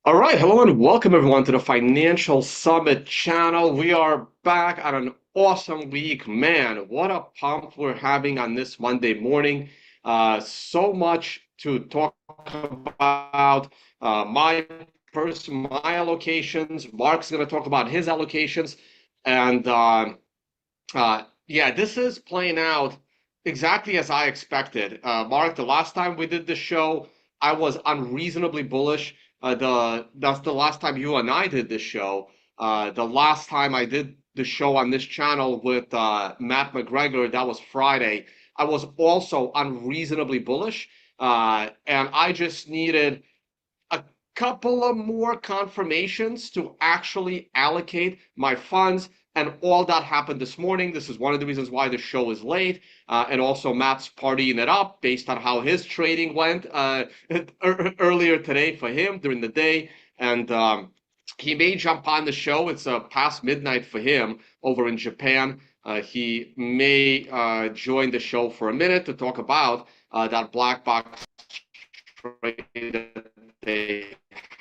All right, hello and welcome everyone to the Financial Summit channel. We are back on an awesome week. Man, what a pump we're having on this Monday morning. So much to talk about. My allocations. Mark's going to talk about his allocations. And yeah, this is playing out exactly as I expected. Mark, the last time we did the show, I was unreasonably bullish. That's the last time you and I did this show. The last time I did the show on this channel with Matt McGregor, that was Friday. I was also unreasonably bullish, and I just needed a couple of more confirmations to actually allocate my funds. And all that happened this morning. This is one of the reasons why the show is late. And also, Matt's partying it up based on how his trading went earlier today for him during the day. And he may jump on the show. It's past midnight for him over in Japan. He may join the show for a minute to talk about that black box trade that they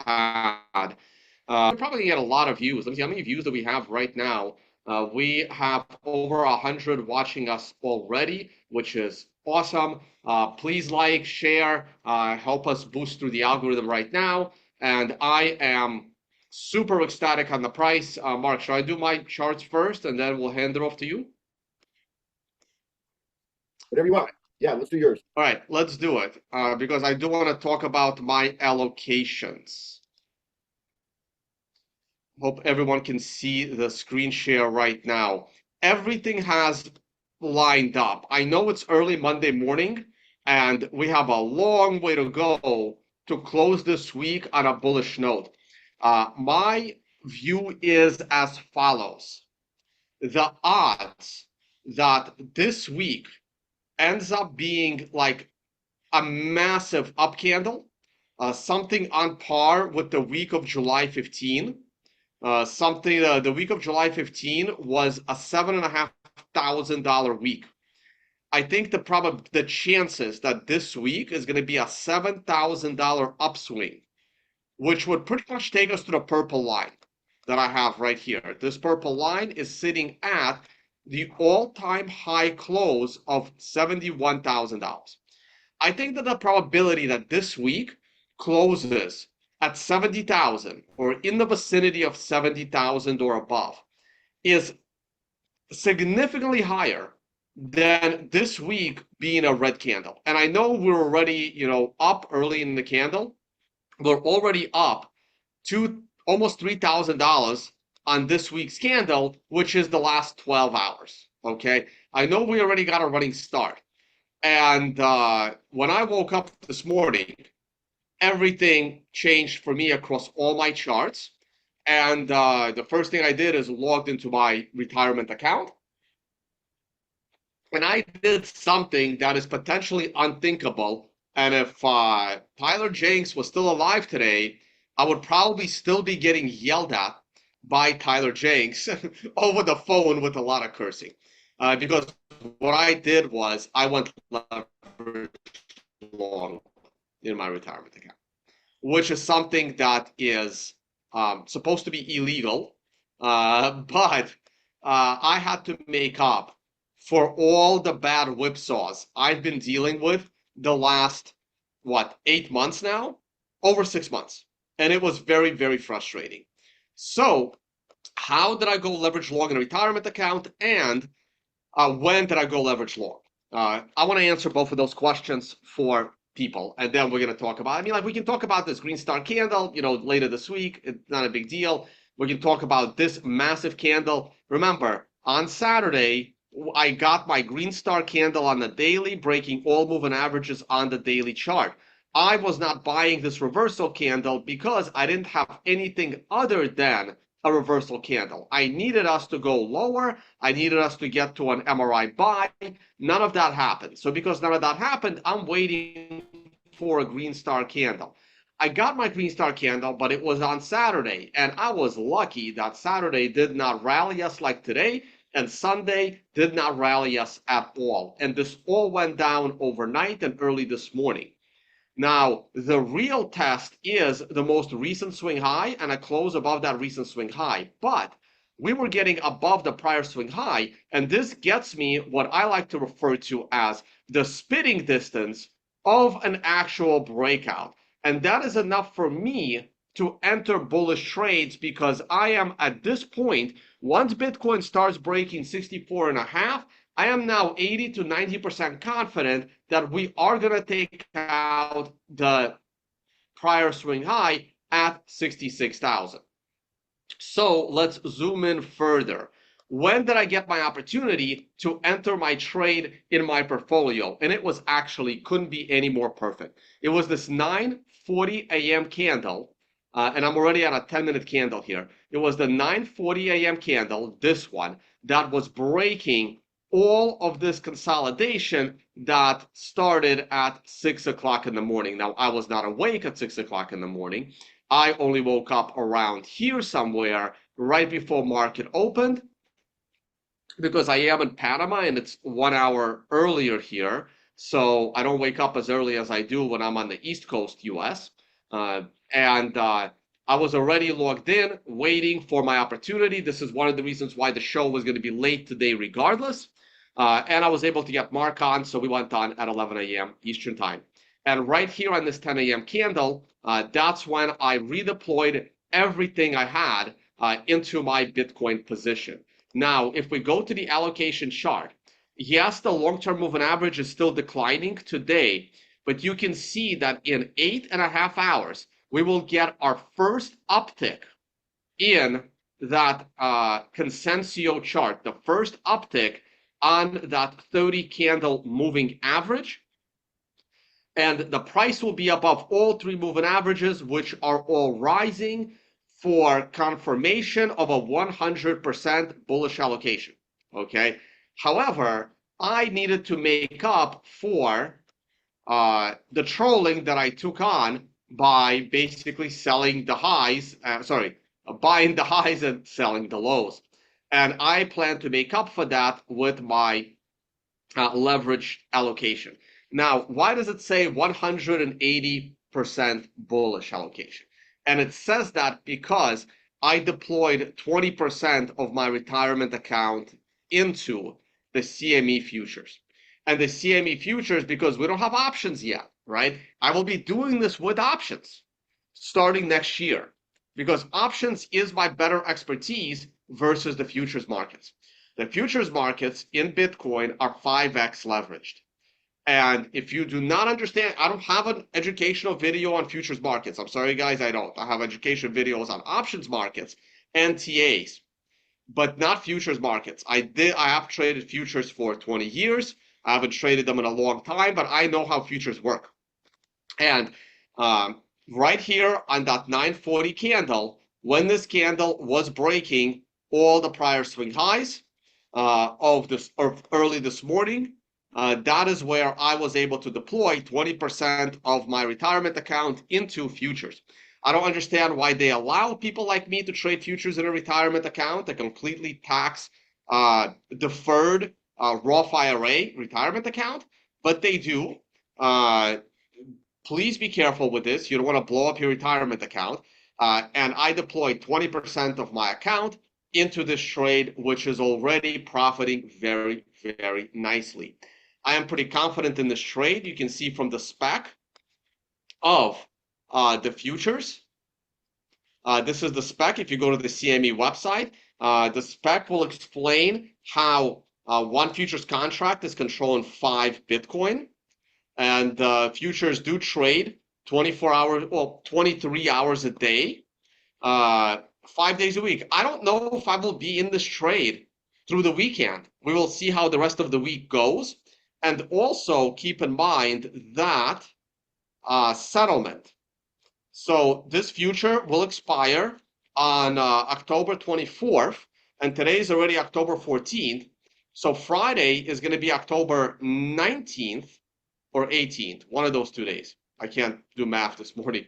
had. We're probably gonna get a lot of views. Let me see how many views do we have right now. We have over 100 watching us already, which is awesome. Please like, share, help us boost through the algorithm right now. And I am super ecstatic on the price. Mark, should I do my charts first and then we'll hand it off to you? Whatever you want. Yeah, let's do yours. All right, let's do it because I do want to talk about my allocations. Hope everyone can see the screen share right now. Everything has lined up. I know it's early Monday morning, and we have a long way to go to close this week on a bullish note. My view is as follows. The odds that this week ends up being like a massive up candle, something on par with the week of July 15. The week of July 15 was a $7,500 week. I think the chances that this week is going to be a $7,000 upswing, which would pretty much take us to the purple line that I have right here. This purple line is sitting at the all-time high close of $71,000. I think that the probability that this week closes at 70,000 or in the vicinity of 70,000 or above is significantly higher than this week being a red candle. And I know we're already, up early in the candle. We're already up to almost $3,000 on this week's candle, which is the last 12 hours. Okay. I know we already got a running start. And when I woke up this morning, everything changed for me across all my charts. And the first thing I did is logged into my retirement account. And I did something that is potentially unthinkable. And if Tyler Jenks was still alive today, I would probably still be getting yelled at by Tyler Jenks over the phone with a lot of cursing. Because what I did was I went leverage long in my retirement account, which is something that is supposed to be illegal, but I had to make up for all the bad whipsaws I've been dealing with the last, 8 months now? Over 6 months. And it was very, very frustrating. So how did I go leverage long in a retirement account? And when did I go leverage long? I want to answer both of those questions for people, and then we're going to talk about. We can talk about this green star candle, later this week. It's not a big deal. We can talk about this massive candle. Remember, on Saturday, I got my green star candle on the daily, breaking all moving averages on the daily chart. I was not buying this reversal candle because I didn't have anything other than a reversal candle. I needed us to go lower. I needed us to get to an MRI buy. None of that happened. So because none of that happened, I'm waiting for a green star candle. I got my green star candle, but it was on Saturday. And I was lucky that Saturday did not rally us like today. And Sunday did not rally us at all. And this all went down overnight and early this morning. Now, the real test is the most recent swing high and a close above that recent swing high. But we were getting above the prior swing high, and this gets me what I like to refer to as the spitting distance of an actual breakout. And that is enough for me to enter bullish trades because I am at this point, once Bitcoin starts breaking 64 and a half, I am now 80 to 90% confident that we are going to take out the prior swing high at 66,000. So let's zoom in further. When did I get my opportunity to enter my trade in my portfolio? And it was actually couldn't be any more perfect. It was this 9:40 a.m. candle, and I'm already at a 10-minute candle here. It was the 9:40 a.m. candle, this one, that was breaking all of this consolidation that started at 6 o'clock in the morning. Now, I was not awake at 6 o'clock in the morning. I only woke up around here somewhere right before market opened because I am in Panama and it's 1 hour earlier here. So I don't wake up as early as I do when I'm on the East Coast US. And I was already logged in, waiting for my opportunity. This is one of the reasons why the show was going to be late today regardless. And I was able to get Mark on, so we went on at 11 a.m. Eastern time. And right here on this 10 a.m. candle, that's when I redeployed everything I had into my Bitcoin position. Now, if we go to the allocation chart, yes, the long-term moving average is still declining today, but you can see that in 8.5 hours, we will get our first uptick in that Consensio chart, the first uptick on that 30 candle moving average. And the price will be above all three moving averages, which are all rising for confirmation of a 100% bullish allocation. Okay. However, I needed to make up for the trolling that I took on by basically selling the highs, buying the highs and selling the lows. And I plan to make up for that with my leverage allocation. Now, why does it say 180% bullish allocation? And it says that because I deployed 20% of my retirement account into the CME futures. And the CME futures, because we don't have options yet, right? I will be doing this with options starting next year because options is my better expertise versus the futures markets. The futures markets in Bitcoin are 5x leveraged. And if you do not understand, I don't have an educational video on futures markets. I'm sorry, guys, I don't. I have education videos on options markets and TAs, but not futures markets. I have traded futures for 20 years. I haven't traded them in a long time, but I know how futures work. And right here on that 940 candle, when this candle was breaking all the prior swing highs of early this morning, that is where I was able to deploy 20% of my retirement account into futures. I don't understand why they allow people like me to trade futures in a retirement account, a completely tax deferred Roth IRA retirement account, but they do. Please be careful with this. You don't want to blow up your retirement account. And I deployed 20% of my account into this trade, which is already profiting very, very nicely. I am pretty confident in this trade. You can see from the spec of the futures. This is the spec. If you go to the CME website, the spec will explain how one futures contract is controlling 5 Bitcoin. And futures do trade 24 hours, well, 23 hours a day, 5 days a week. I don't know if I will be in this trade through the weekend. We will see how the rest of the week goes. And also keep in mind that settlement. So this future will expire on October 24th, and today is already October 14th. So Friday is going to be October 19th or 18th, one of those 2 days. I can't do math this morning.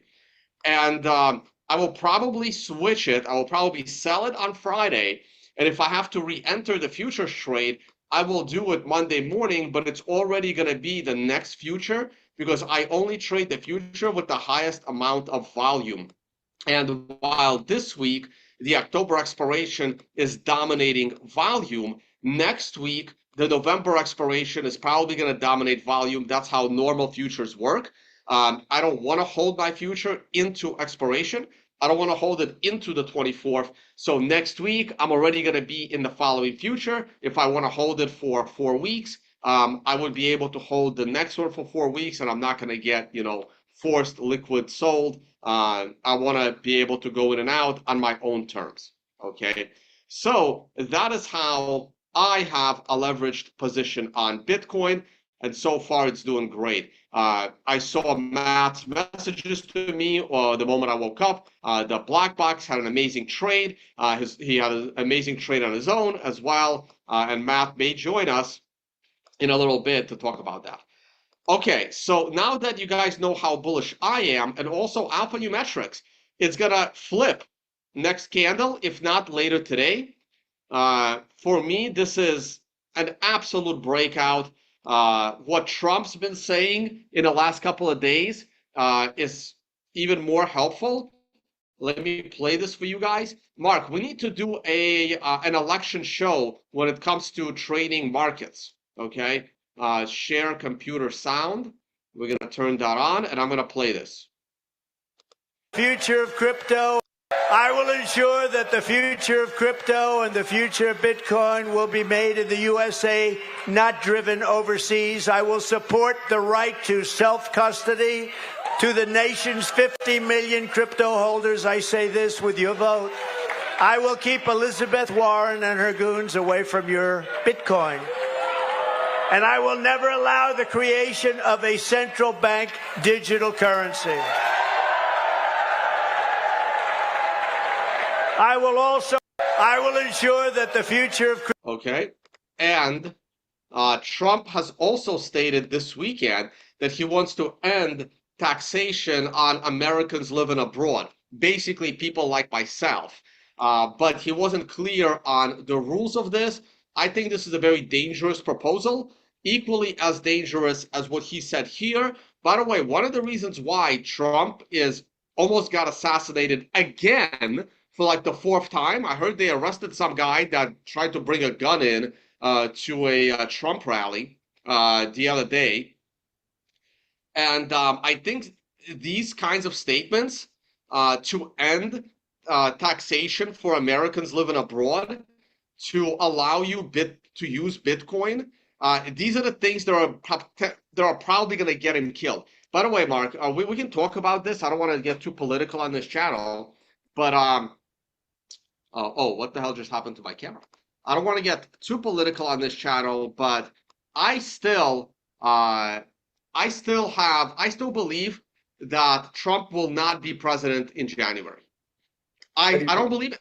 And I will probably switch it. I will probably sell it on Friday. And if I have to re-enter the futures trade, I will do it Monday morning, but it's already going to be the next future because I only trade the future with the highest amount of volume. And while this week the October expiration is dominating volume, next week the November expiration is probably going to dominate volume. That's how normal futures work. I don't want to hold my future into expiration. I don't want to hold it into the 24th. So next week, I'm already going to be in the following future. If I want to hold it for 4 weeks, I would be able to hold the next one for 4 weeks, and I'm not going to get, forced liquid sold. I want to be able to go in and out on my own terms. Okay. So that is how I have a leveraged position on Bitcoin. And so far, it's doing great. I saw Matt's messages to me the moment I woke up. The black box had an amazing trade. He had an amazing trade on his own as well. And Matt may join us in a little bit to talk about that. Okay, so now that you guys know how bullish I am, and also alphanumerics, it's gonna flip next candle, if not later today. For me, this is an absolute breakout. What Trump's been saying in the last couple of days is even more helpful. Let me play this for you guys. Mark, we need to do an election show when it comes to trading markets, okay? Share computer sound. We're going to turn that on, and I'm going to play this. Future of crypto. I will ensure that the future of crypto and the future of Bitcoin will be made in the USA, not driven overseas. I will support the right to self-custody to the nation's 50 million crypto holders. I say this with your vote. I will keep Elizabeth Warren and her goons away from your Bitcoin. And I will never allow the creation of a central bank digital currency. I will ensure that the future of... Okay, and Trump has also stated this weekend that he wants to end taxation on Americans living abroad, basically people like myself. But he wasn't clear on the rules of this. I think this is a very dangerous proposal, equally as dangerous as what he said here. By the way, one of the reasons why Trump is almost got assassinated again for like the fourth time, I heard they arrested some guy that tried to bring a gun in to a Trump rally the other day. And I think these kinds of statements to end taxation for Americans living abroad, to allow you to use Bitcoin, these are the things that are probably going to get him killed. By the way, Mark, we can talk about this. I don't want to get too political on this channel, but oh, what the hell just happened to my camera? I don't want to get too political on this channel, but I still believe that Trump will not be president in January. I don't believe it.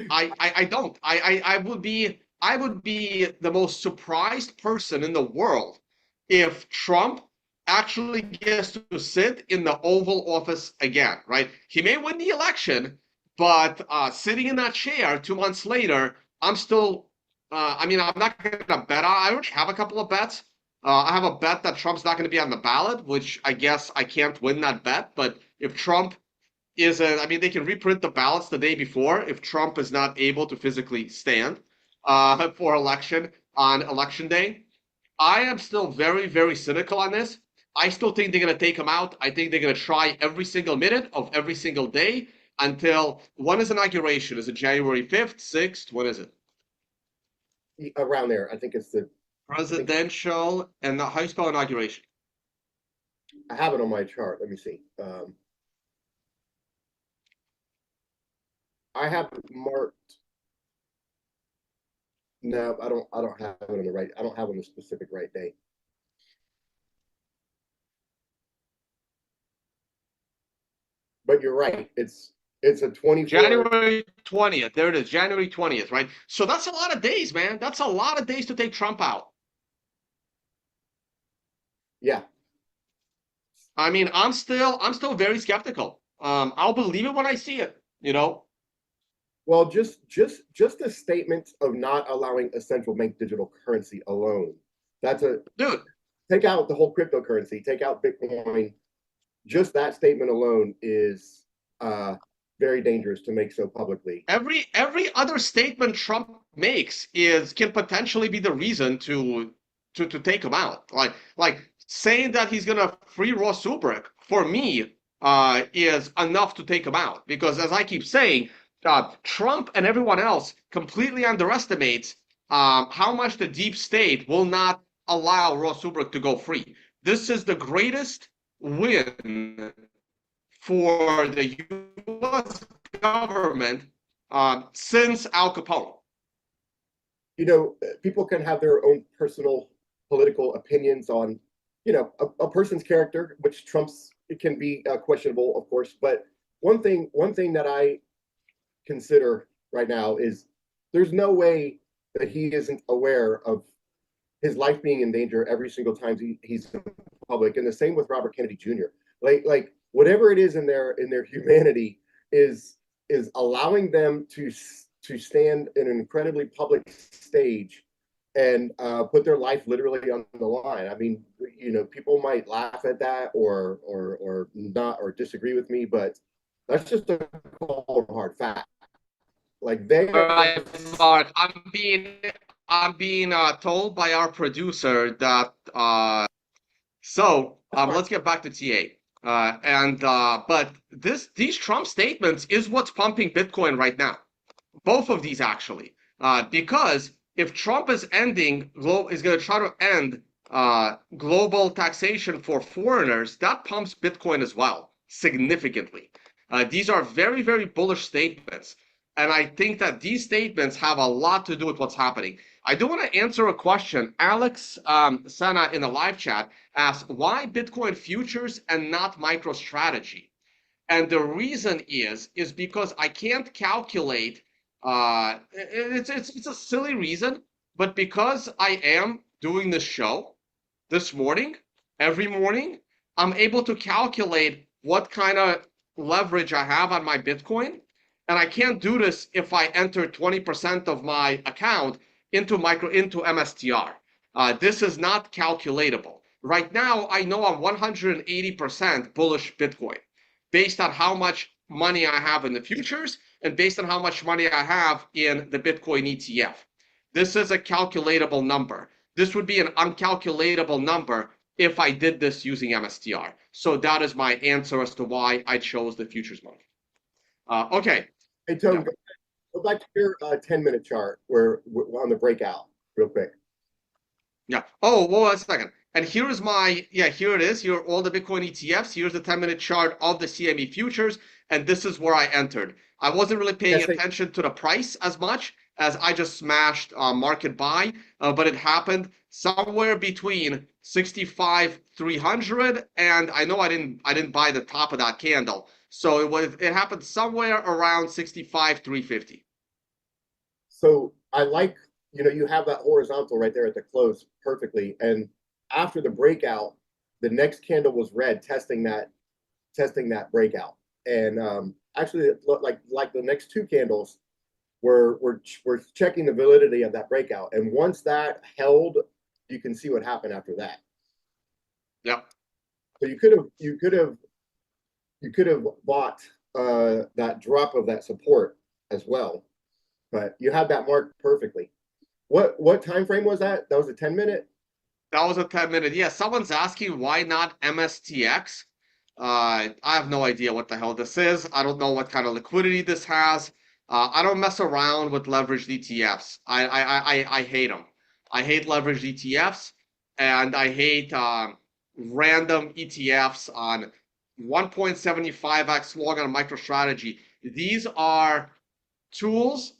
I don't. I would be the most surprised person in the world if Trump actually gets to sit in the Oval Office again, right? He may win the election, but sitting in that chair 2 months later, I'm still, I'm not going to bet on, I already have a couple of bets. I have a bet that Trump's not going to be on the ballot, which I guess I can't win that bet. But if Trump they can reprint the ballots the day before if Trump is not able to physically stand for election on election day. I am still very, very cynical on this. I still think they're going to take him out. I think they're going to try every single minute of every single day until, when is inauguration? Is it January 5th, 6th? What is it? Around there. I think it's the presidential, and how do you spell inauguration? I have it on my chart. Let me see. I have it marked. No, I don't have it on the right. I don't have it on the specific right day. But you're right. It's a 24. January 20th. There it is. January 20th, right? So that's a lot of days, man. That's a lot of days to take Trump out. Yeah. I mean, I'm still very skeptical. I'll believe it when I see it, Well, just the statement of not allowing a central bank digital currency alone. That's a dude. take out the whole cryptocurrency, take out Bitcoin. Just that statement alone is very dangerous to make so publicly. Every other statement Trump makes can potentially be the reason to take him out. Like saying that he's gonna free Ross Ulbricht for me is enough to take him out, because as I keep saying, Trump and everyone else completely underestimates how much the deep state will not allow Ross Ulbricht to go free. This is the greatest win for the U.S. government since Al Capone. You know, people can have their own personal political opinions on, you know, a person's character, which it can be questionable, of course. But one thing that I consider right now is there's no way that he isn't aware of his life being in danger every single time he's in public. And the same with Robert Kennedy Jr. Like whatever it is in their humanity is allowing them to stand in an incredibly public stage and put their life literally on the line. I mean, you know, people might laugh at that or not, or disagree with me, but that's just a cold hard fact. Like they. All right, Mark. I'm being told by our producer that let's get back to TA. But these Trump statements is what's pumping Bitcoin right now. Both of these actually, because if Trump is going to try to end global taxation for foreigners, that pumps Bitcoin as well significantly. These are very, very bullish statements. And I think that these statements have a lot to do with what's happening. I do want to answer a question. Alex Sena in the live chat asked, why Bitcoin futures and not MicroStrategy? And the reason is because I can't calculate. It's a silly reason, but because I am doing this show this morning, every morning, I'm able to calculate what kind of leverage I have on my Bitcoin. And I can't do this if I enter 20% of my account into MSTR. This is not calculatable. Right now, I know I'm 180% bullish Bitcoin based on how much money I have in the futures and based on how much money I have in the Bitcoin ETF. This is a calculatable number. This would be an uncalculatable number if I did this using MSTR. So that is my answer as to why I chose the futures market. Okay. Hey, Tone, go back to your 10-minute chart where on the breakout real quick. Yeah. Oh, well, a second. And here is here it is. Here are all the Bitcoin ETFs. Here's the 10-minute chart of the CME futures. And this is where I entered. I wasn't really paying attention to the price as much as I just smashed market buy, but it happened somewhere between 65,300 and I know I didn't buy the top of that candle. So it happened somewhere around 65,350. So I like, you know, you have that horizontal right there at the close perfectly. And after the breakout, the next candle was red, testing that breakout. And actually, it looked like the next two candles were checking the validity of that breakout. And once that held, you can see what happened after that. Yep. So you could have bought that drop of that support as well, but you had that marked perfectly. What time frame was that? That was a 10-minute. That was a 10-minute. Yeah, someone's asking why not MSTX. I have no idea what the hell this is. I don't know what kind of liquidity this has. I don't mess around with leveraged ETFs. I hate them. I hate leveraged ETFs, and I hate random ETFs on 1.75x long on MicroStrategy. These are tools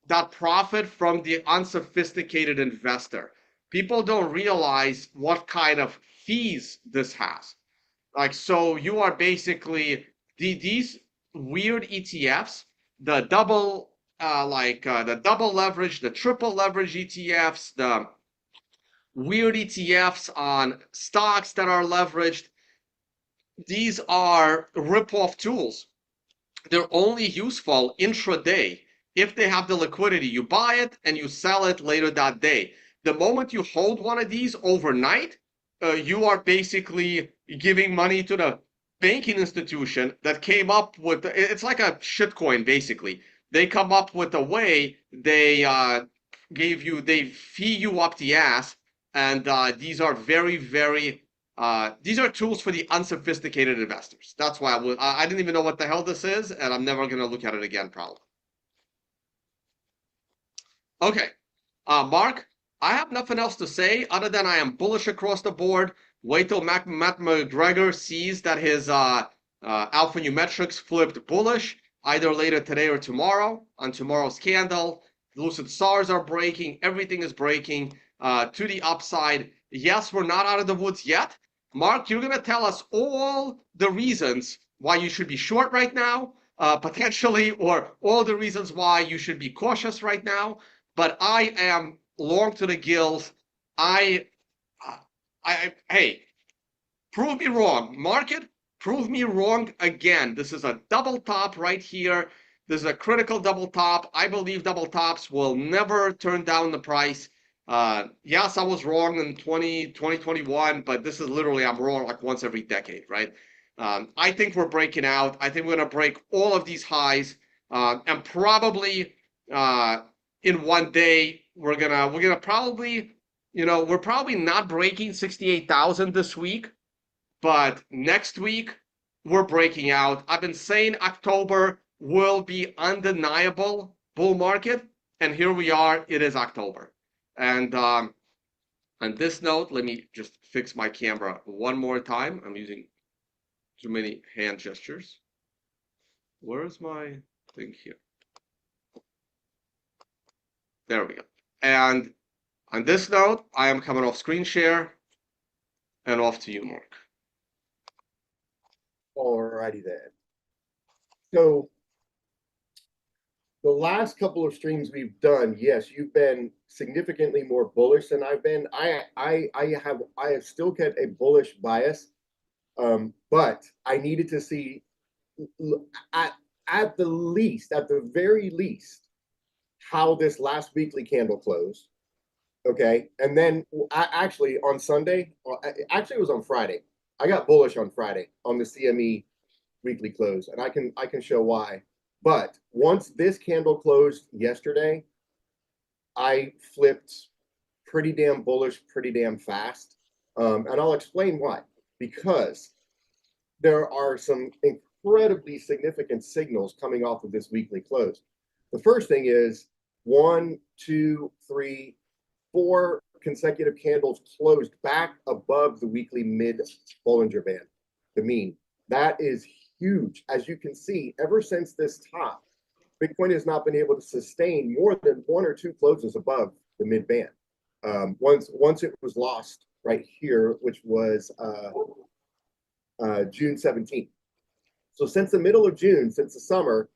that profit from the unsophisticated investor. People don't realize what kind of fees this has. Like, so you are basically these weird ETFs, the double leverage, the triple leverage ETFs, the weird ETFs on stocks that are leveraged. These are rip-off tools. They're only useful intraday if they have the liquidity. You buy it and you sell it later that day. The moment you hold one of these overnight, you are basically giving money to the banking institution that came up with it's like a shitcoin basically. They come up with a way they fee you up the ass, and these are very these are tools for the unsophisticated investors. That's why I didn't even know what the hell this is, and I'm never gonna look at it again probably. Okay, Mark, I have nothing else to say other than I am bullish across the board. Wait till Matt McGregor sees that his alphanumerics flipped bullish, either later today or tomorrow on tomorrow's candle. Lucid SARs are breaking. Everything is breaking to the upside. Yes, we're not out of the woods yet. Mark, you're going to tell us all the reasons why you should be short right now, potentially, or all the reasons why you should be cautious right now. But I am long to the gills. Hey, prove me wrong. Market, prove me wrong again. This is a double top right here. This is a critical double top. I believe double tops will never turn down the price. Yes, I was wrong in 2021, but this is literally, I'm wrong like once every decade, right? I think we're breaking out. I think we're going to break all of these highs, and probably in one day we're gonna probably, we're probably not breaking 68,000 this week, but next week we're breaking out. I've been saying October will be undeniable bull market, and here we are. It is October. And on this note, let me just fix my camera one more time. I'm using too many hand gestures. Where is my thing here? There we go. And on this note, I am coming off screen share and off to you, Mark. Alrighty then. So the last couple of streams we've done, yes, you've been significantly more bullish than I've been. I have still kept a bullish bias, but I needed to see at the very least, how this last weekly candle closed. Okay, and then actually on Sunday, actually it was on Friday. I got bullish on Friday on the CME weekly close, and I can show why. But once this candle closed yesterday, I flipped pretty damn bullish, pretty damn fast, and I'll explain why. Because there are some incredibly significant signals coming off of this weekly close. The first thing is 1, 2, 3, 4 consecutive candles closed back above the weekly mid Bollinger Band, the mean. That is huge. As you can see, ever since this top, Bitcoin has not been able to sustain more than 1 or 2 closes above the mid band. Once it was lost right here, which was June 17th. So since the middle of June, since the summer,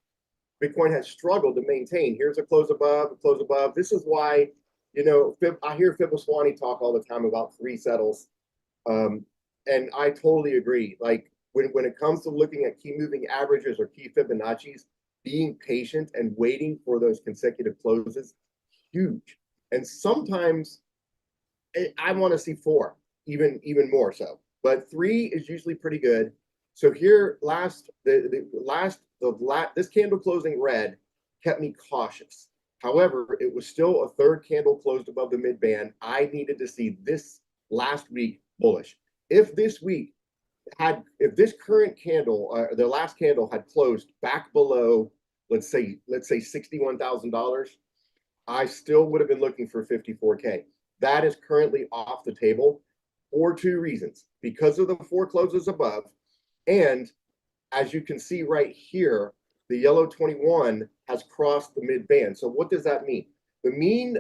Bitcoin has struggled to maintain. Here's a close above, a close above. This is why, I hear Fiboswani talk all the time about 3 settles. And I totally agree. Like when it comes to looking at key moving averages or key Fibonacci's, being patient and waiting for those consecutive closes, huge. And sometimes I want to see 4, even more so. But 3 is usually pretty good. So here, this candle closing red kept me cautious. However, it was still a 3rd candle closed above the mid band. I needed to see this last week bullish. If this current candle, the last candle had closed back below, let's say $61,000, I still would have been looking for 54K. That is currently off the table for 2 reasons. Because of the 4 closes above, and as you can see right here, the yellow 21 has crossed the mid band. So what does that mean? The mean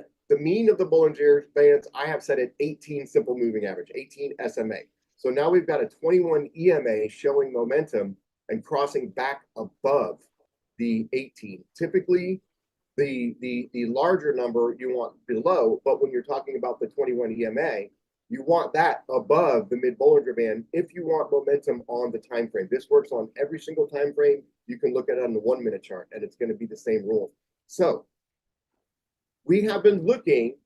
of the Bollinger Bands, I have set at 18 simple moving average, 18 SMA. So now we've got a 21 EMA showing momentum and crossing back above the 18. Typically, the larger number you want below, but when you're talking about the 21 EMA, you want that above the mid Bollinger Band if you want momentum on the time frame. This works on every single time frame. You can look at it on the 1-minute chart, and it's going to be the same rule. So we have been looking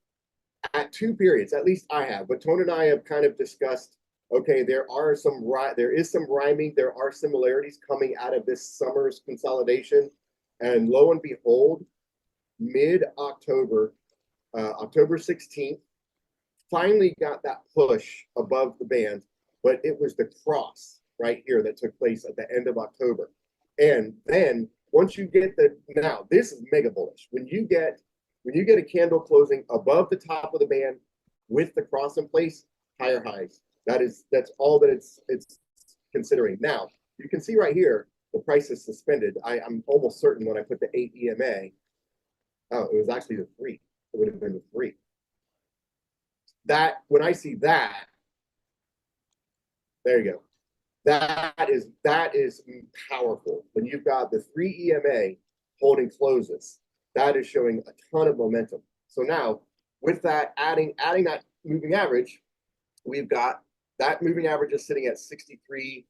at 2 periods, at least I have, but Tone and I have kind of discussed, okay, there is some rhyming, there are similarities coming out of this summer's consolidation. And lo and behold, mid-October, October 16th, finally got that push above the band, but it was the cross right here that took place at the end of October. And then once you get now this is mega bullish. When you get a candle closing above the top of the band with the cross in place, higher highs. That's all that it's considering. Now, you can see right here, the price is suspended. I'm almost certain when I put the 8 EMA, oh, it was actually the 3. It would have been the 3. That, when I see that, there you go. That is powerful. When you've got the 3 EMA holding closes, that is showing a ton of momentum. So now, with that, adding that moving average, we've got that moving average is sitting at 63.6.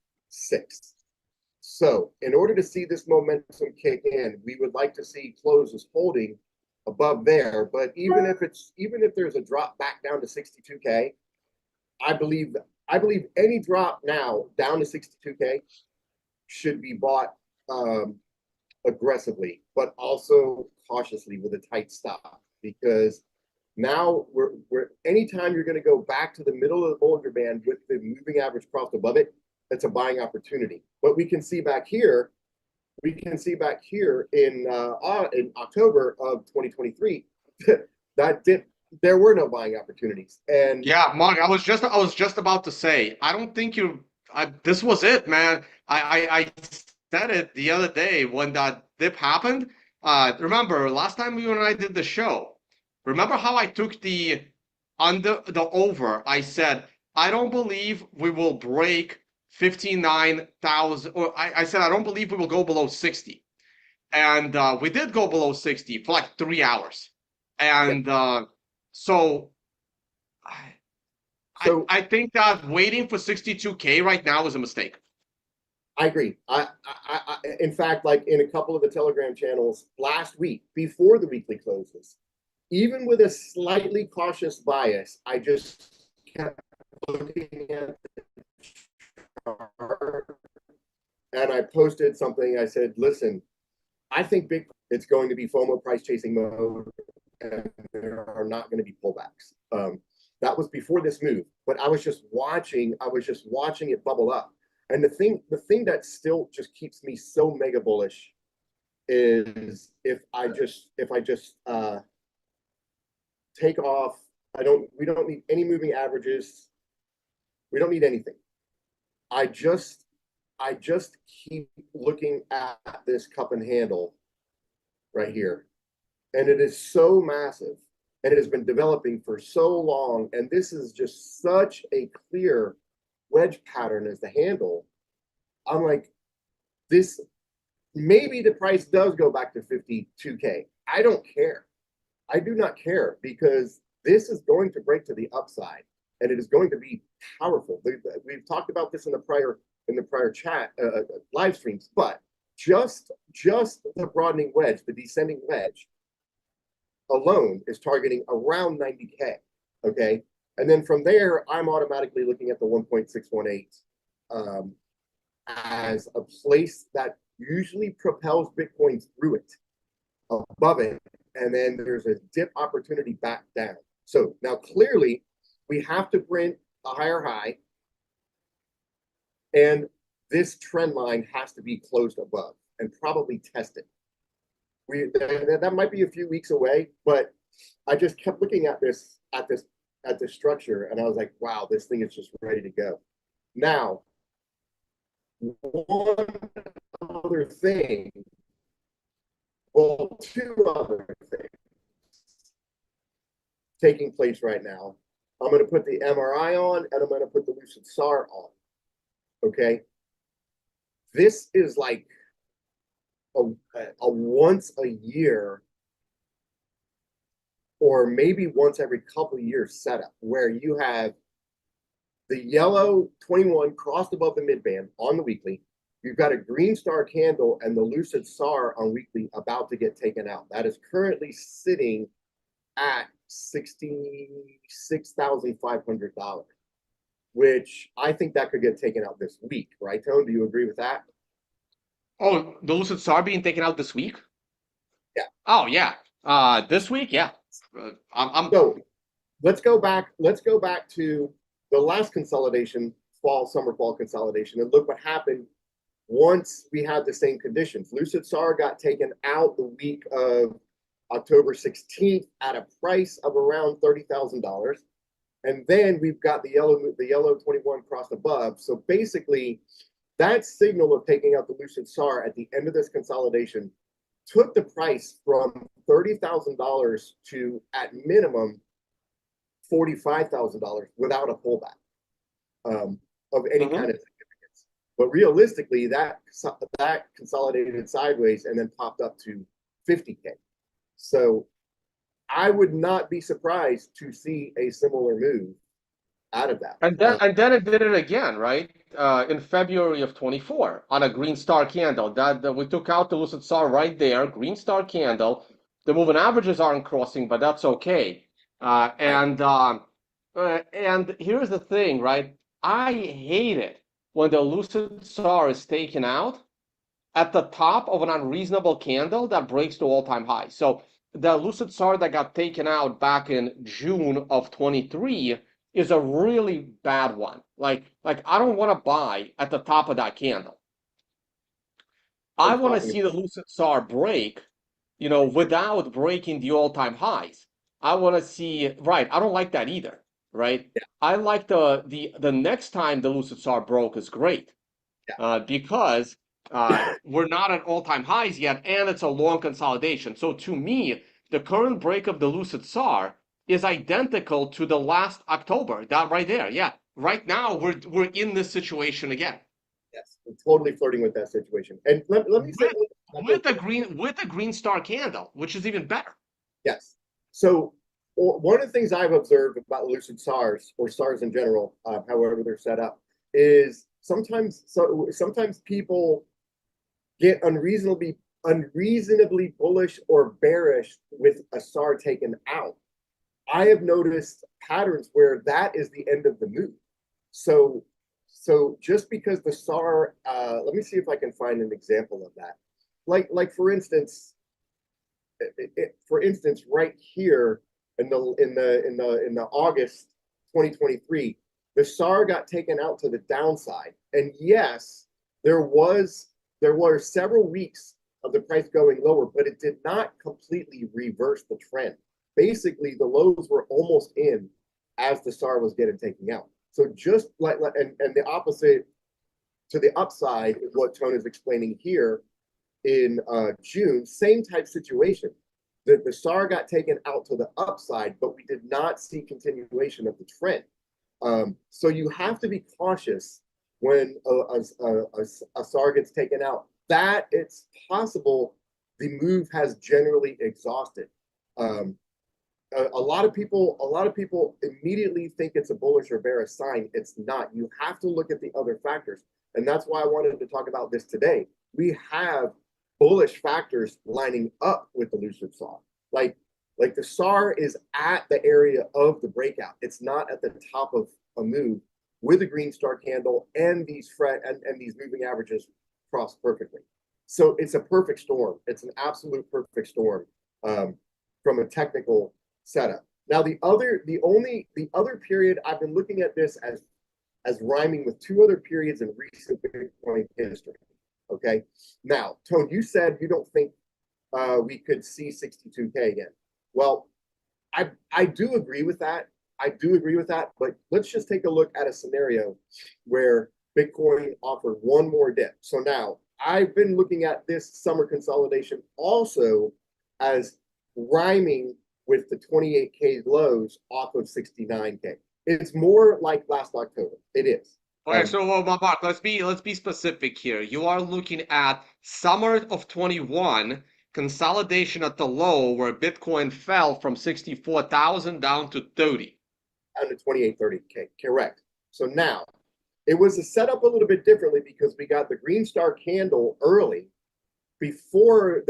So in order to see this momentum kick in, we would like to see closes holding above there. But even if there's a drop back down to 62K, I believe any drop now down to 62K should be bought aggressively, but also cautiously with a tight stop, because now we're anytime you're going to go back to the middle of the Bollinger Band with the moving average crossed above it, that's a buying opportunity. But we can see back here in October of 2023 that dip, there were no buying opportunities. And yeah, Mark, I was just about to say, I don't think this was it, man. I said it the other day when that dip happened. Remember last time you and I did the show, remember how I took the over? I said, I don't believe we will break 59,000, or I said, I don't believe we will go below 60. And we did go below 60 for like 3 hours. And so I think that waiting for 62K right now is a mistake. I agree. In fact, like in a couple of the Telegram channels last week, before the weekly closes, even with a slightly cautious bias, I just kept looking at the chart and I posted something. I said, listen, I think it's going to be FOMO price chasing mode and there are not going to be pullbacks. That was before this move, but I was just watching it bubble up. And the thing that still just keeps me so mega bullish is if I just take off, we don't need any moving averages. We don't need anything. I just keep looking at this cup and handle right here. And it is so massive and it has been developing for so long. And this is just such a clear wedge pattern as the handle. I'm like, this, maybe the price does go back to 52K. I don't care. I do not care, because this is going to break to the upside and it is going to be powerful. We've talked about this in the prior chat live streams, but just the broadening wedge, the descending wedge alone is targeting around 90K. Okay. And then from there, I'm automatically looking at the 1.618 as a place that usually propels Bitcoin through it, above it, and then there's a dip opportunity back down. So now clearly we have to print a higher high, and this trend line has to be closed above and probably tested. That might be a few weeks away, but I just kept looking at this structure and I was like, wow, this thing is just ready to go. Now, one other thing, well, two other things taking place right now. I'm going to put the MRI on and I'm going to put the Lucid SAR on. Okay. This is like a once a year or maybe once every couple of years setup where you have the yellow 21 crossed above the midband on the weekly. You've got a green star candle and the Lucid SAR on weekly about to get taken out. That is currently sitting at $66,500, which I think that could get taken out this week, right, Tone? Do you agree with that? Oh, the Lucid SAR being taken out this week? Yeah. Oh yeah. This week, yeah. I'm So let's go back to the last consolidation, summer fall consolidation, and look what happened once we had the same conditions. Lucid SAR got taken out the week of October 16th at a price of around $30,000. And then we've got the yellow 21 crossed above. So basically, that signal of taking out the Lucid SAR at the end of this consolidation took the price from $30,000 to, at minimum, $45,000 without a pullback of any kind of significance. But realistically, that consolidated sideways and then popped up to 50K. So I would not be surprised to see a similar move out of that. and then it did it again, right? In February of 24 on a green star candle. That we took out the Lucid SAR right there, green star candle. The moving averages aren't crossing, but that's okay. And here's the thing, right? I hate it when the Lucid SAR is taken out at the top of an unreasonable candle that breaks the all-time high. So the Lucid SAR that got taken out back in June of 23 is a really bad one. Like I don't want to buy at the top of that candle. I want to see the Lucid SAR break, without breaking the all-time highs. I want to see, right, I don't like that either, right? Yeah. I like the next time the Lucid SAR broke is great. Yeah. Because we're not at all-time highs yet, and it's a long consolidation. So to me, the current break of the Lucid SAR is identical to the last October. That right there, yeah. Right now, we're in this situation again. Yes, I'm totally flirting with that situation. And let me say with the green star candle, which is even better. Yes. So one of the things I've observed about Lucid SARs or SARs in general, however they're set up, is sometimes people get unreasonably bullish or bearish with a SAR taken out. I have noticed patterns where that is the end of the move. So just because the SAR, let me see if I can find an example of that. Like for instance, right here in the August 2023, the SAR got taken out to the downside, and yes, there were several weeks of the price going lower, but it did not completely reverse the trend. Basically, the lows were almost in as the SAR was getting taken out. So just and the opposite to the upside is what Tone is explaining here in June. Same type situation. The SAR got taken out to the upside, but we did not see continuation of the trend. So you have to be cautious when a SAR gets taken out. That it's possible the move has generally exhausted. A lot of people immediately think it's a bullish or bearish sign. It's not. You have to look at the other factors, and that's why I wanted to talk about this today. We have bullish factors lining up with the Lucid SAR. Like the SAR is at the area of the breakout. It's not at the top of a move with a green star candle and these these moving averages cross perfectly. So it's a perfect storm. It's an absolute perfect storm from a technical setup. Now the other period, I've been looking at this as rhyming with two other periods in recent Bitcoin history. Okay. Now, Tone, you said you don't think we could see 62K again. Well, I do agree with that. But let's just take a look at a scenario where Bitcoin offered one more dip. So now I've been looking at this summer consolidation also as rhyming with the 28K lows off of 69K. It's more like last October. It is. Okay, so Mark, let's be specific here. You are looking at summer of 21 consolidation at the low where Bitcoin fell from 64,000 down to 30. Down to 28, 30K. Correct. So now it was set up a little bit differently because we got the green star candle early before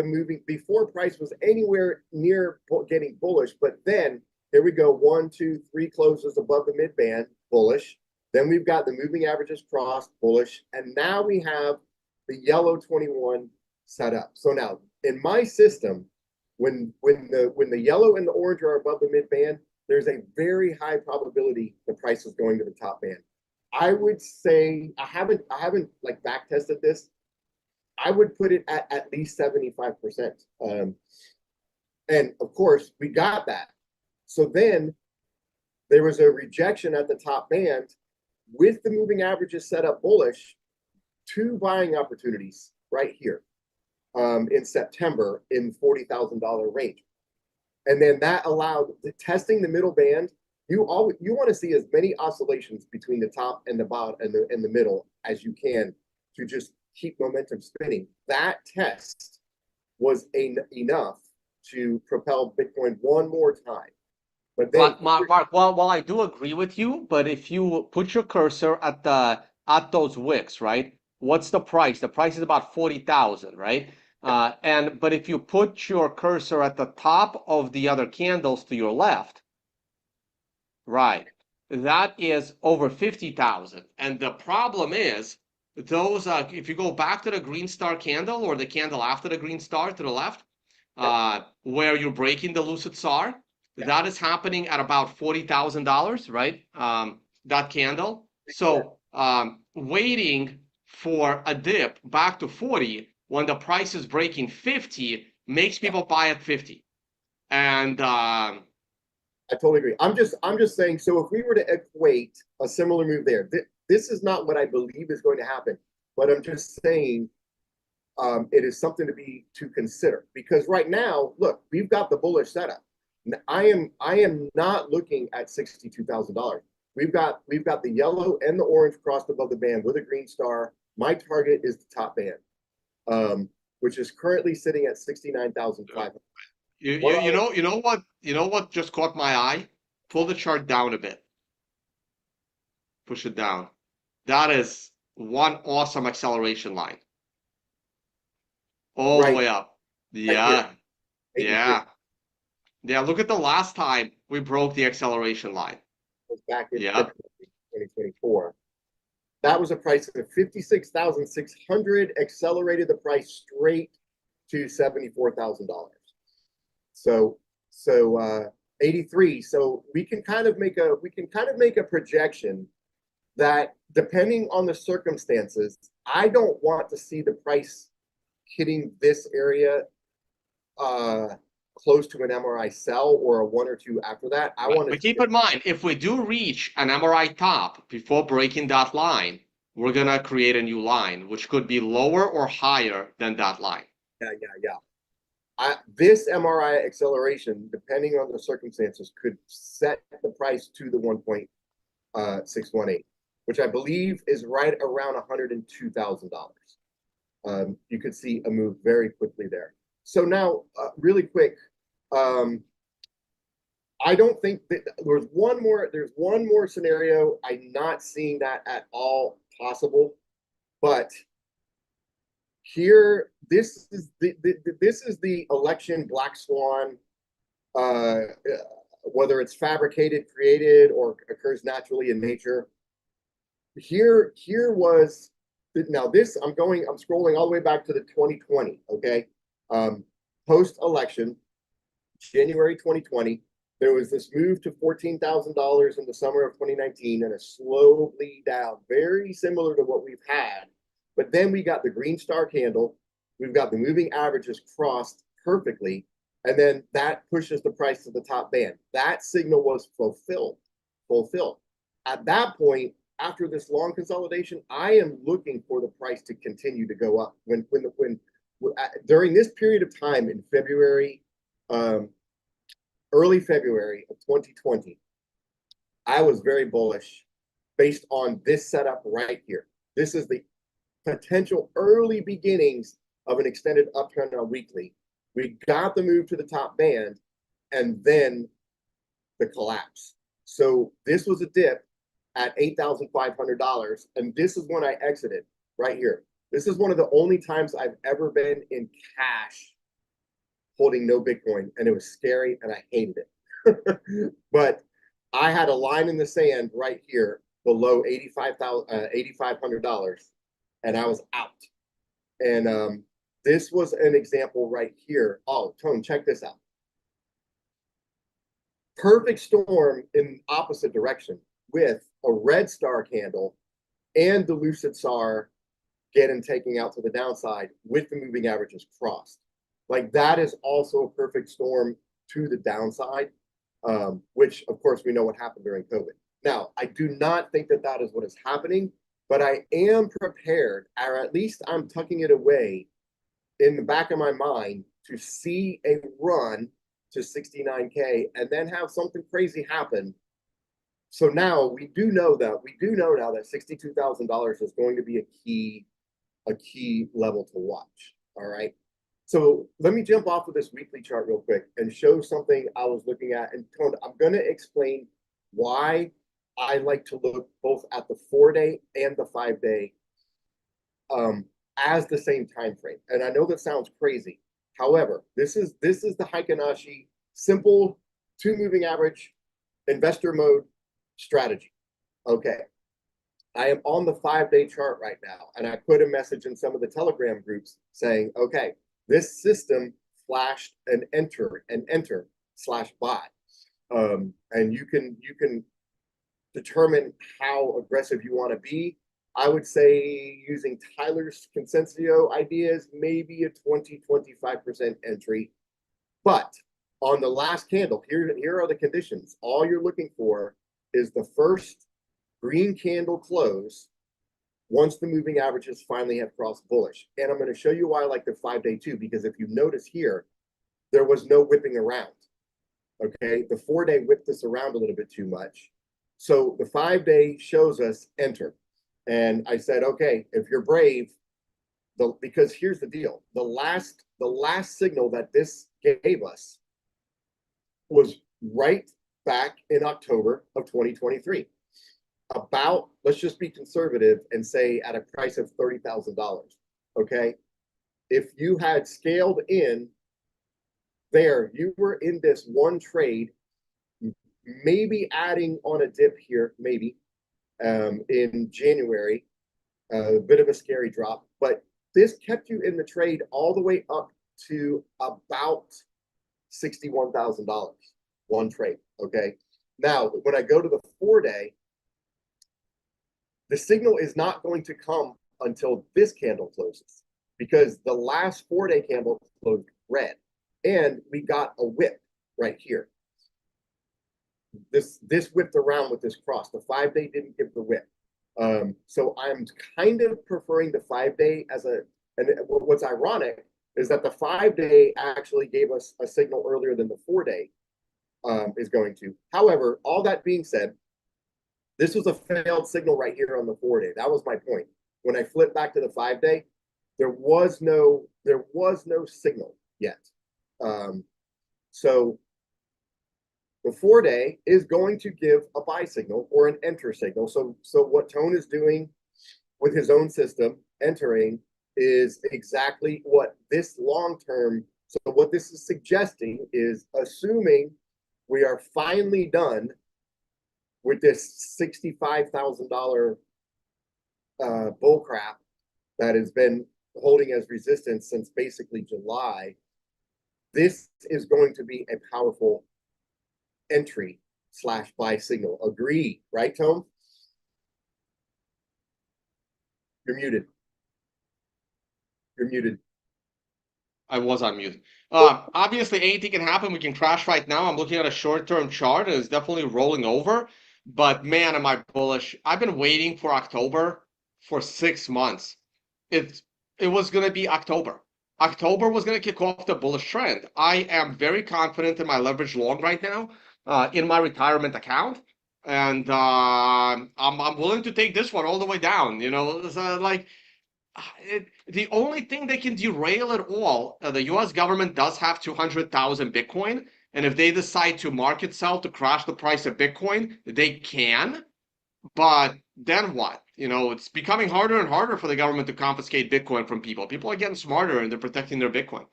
price was anywhere near getting bullish, but then Here we go, 1, 2, 3 closes above the mid band, bullish. Then we've got the moving averages crossed, bullish, and now we have the yellow 21 set up. So now in my system, when the yellow and the orange are above the mid band, there's a very high probability the price is going to the top band. I would say I haven't like back tested this. I would put it at least 75%. And of course, we got that. So then there was a rejection at the top band with the moving averages set up bullish, 2 buying opportunities right here in September in $40,000 range. And then that allowed testing the middle band. You want to see as many oscillations between the top and the bottom and the middle as you can to just keep momentum spinning. That test was enough to propel Bitcoin one more time. But then, Mark, well, I do agree with you, but if you put your cursor at those wicks, right? What's the price? The price is about 40,000, right? But if you put your cursor at the top of the other candles to your left, right, that is over 50,000. And the problem is those, if you go back to the green star candle or the candle after the green star to the left, where you're breaking the lucid SAR, that is happening at about $40,000, right? That candle. So waiting for a dip back to 40 when the price is breaking 50 makes people buy at 50. And I totally agree. I'm just saying, so if we were to equate a similar move there, this is not what I believe is going to happen, but I'm just saying it is something to consider, because right now, look, we've got the bullish setup. I am not looking at $62,000. We've got the yellow and the orange crossed above the band with a green star. My target is the top band, which is currently sitting at 69,500. You know what just caught my eye? Pull the chart down a bit. Push it down. That is one awesome acceleration line. All the way up. Yeah. Yeah. Yeah, look at the last time we broke the acceleration line. It was back in 2024. That was a price of 56,600, accelerated the price straight to $74,000. So 83. So we can kind of make a projection that depending on the circumstances, I don't want to see the price hitting this area close to an MRI sell or a 1 or 2 after that. I want to. But keep in mind, if we do reach an MRI top before breaking that line, we're gonna create a new line, which could be lower or higher than that line. Yeah. This MRI acceleration, depending on the circumstances, could set the price to the 1.618, which I believe is right around $102,000. You could see a move very quickly there. So now, really quick, I don't think that there's one more scenario. I'm not seeing that at all possible, but here, this is the election black swan, whether it's fabricated, created, or occurs naturally in nature. Here was now this. I'm scrolling all the way back to the 2020. Okay. Post-election, January 2020, there was this move to $14,000 in the summer of 2019 and a slow bleed down, very similar to what we've had. But then we got the green star candle. We've got the moving averages crossed perfectly. And then that pushes the price to the top band. That signal was fulfilled. At that point, after this long consolidation, I am looking for the price to continue to go up. During this period of time in February, early February of 2020, I was very bullish based on this setup right here. This is the potential early beginnings of an extended uptrend on weekly. We got the move to the top band and then the collapse. So this was a dip at $8,500, and this is when I exited right here. This is one of the only times I've ever been in cash holding no Bitcoin, and it was scary, and I hated it. But I had a line in the sand right here below $8,500, and I was out. And this was an example right here. Oh, Tone, check this out. Perfect storm in opposite direction with a red star candle and the lucid SAR getting taking out to the downside with the moving averages crossed. Like that is also a perfect storm to the downside, which of course we know what happened during COVID. Now, I do not think that that is what is happening, but I am prepared, or at least I'm tucking it away in the back of my mind to see a run to 69K and then have something crazy happen. So now we do know now that $62,000 is going to be a key level to watch. All right. So let me jump off of this weekly chart real quick and show something I was looking at. And Tone, I'm going to explain why I like to look both at the 4-day and the 5-day as the same time frame. And I know that sounds crazy. However, this is the Heikinashi simple 2 moving average investor mode strategy. Okay. I am on the 5-day chart right now, and I put a message in some of the Telegram groups saying, okay, this system flashed an enter / buy. And you can determine how aggressive you want to be. I would say using Tyler's Consensio ideas, maybe a 20-25% entry. But on the last candle, here are the conditions. All you're looking for is the first green candle close once the moving averages finally have crossed bullish. And I'm going to show you why I like the 5-day too, because if you notice here, there was no whipping around. Okay, the 4-day whipped this around a little bit too much. So the 5-day shows us enter. And I said, okay, if you're brave, because here's the deal. The last signal that this gave us was right back in October of 2023. About, let's just be conservative and say at a price of $30,000. Okay. If you had scaled in there, you were in this one trade, maybe adding on a dip here, maybe in January, a bit of a scary drop, but this kept you in the trade all the way up to about $61,000, one trade. Okay. Now, when I go to the 4-day, the signal is not going to come until this candle closes, because the last 4-day candle closed red, and we got a whip right here. This whipped around with this cross. The 5-day didn't give the whip. So I'm kind of preferring the 5-day and what's ironic is that the 5-day actually gave us a signal earlier than the 4-day is going to. However, all that being said, this was a failed signal right here on the 4-day. That was my point. When I flipped back to the 5-day, there was no signal yet. So the 4-day is going to give a buy signal or an enter signal. So what Tone is doing with his own system, entering, is exactly what this long-term, so what this is suggesting is assuming we are finally done with this $65,000 bull crap that has been holding as resistance since basically July, this is going to be a powerful entry / buy signal. Agree, right, Tone? You're muted. You're muted. I was on mute. Obviously, anything can happen. We can crash right now. I'm looking at a short-term chart, and it's definitely rolling over. But man, am I bullish. I've been waiting for October for 6 months. It was going to be October. October was going to kick off the bullish trend. I am very confident in my leverage long right now in my retirement account. And I'm willing to take this one all the way down. You know, it's, the only thing that can derail it all, the U.S. government does have 200,000 Bitcoin, and if they decide to market sell to crash the price of Bitcoin, they can. But then what? You know, it's becoming harder and harder for the government to confiscate Bitcoin from people. People are getting smarter and they're protecting their Bitcoin.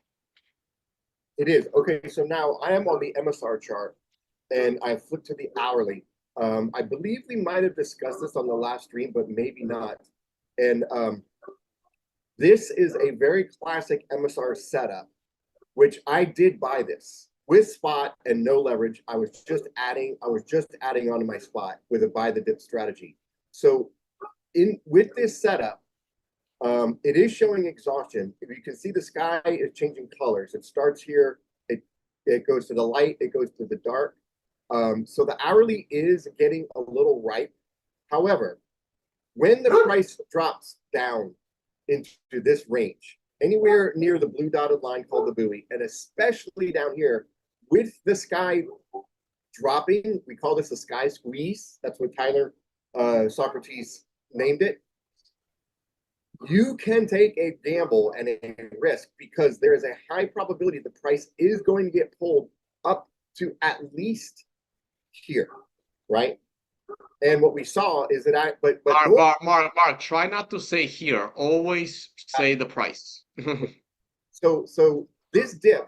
It is. Okay, so now I am on the MSR chart, and I flipped to the hourly. I believe we might have discussed this on the last stream, but maybe not. And this is a very classic MSR setup, which I did buy this with spot and no leverage. I was just adding onto my spot with a buy the dip strategy. So with this setup, it is showing exhaustion. If you can see, the sky is changing colors. It starts here, it goes to the light, it goes to the dark. So the hourly is getting a little ripe. However, when the price drops down into this range, anywhere near the blue dotted line called the buoy, and especially down here with the sky dropping, we call this a sky squeeze. That's what Tyler Socrates named it. You can take a gamble and a risk because there is a high probability the price is going to get pulled up to at least here, right? And what we saw is that Mark, try not to say here. Always say the price. So this dip,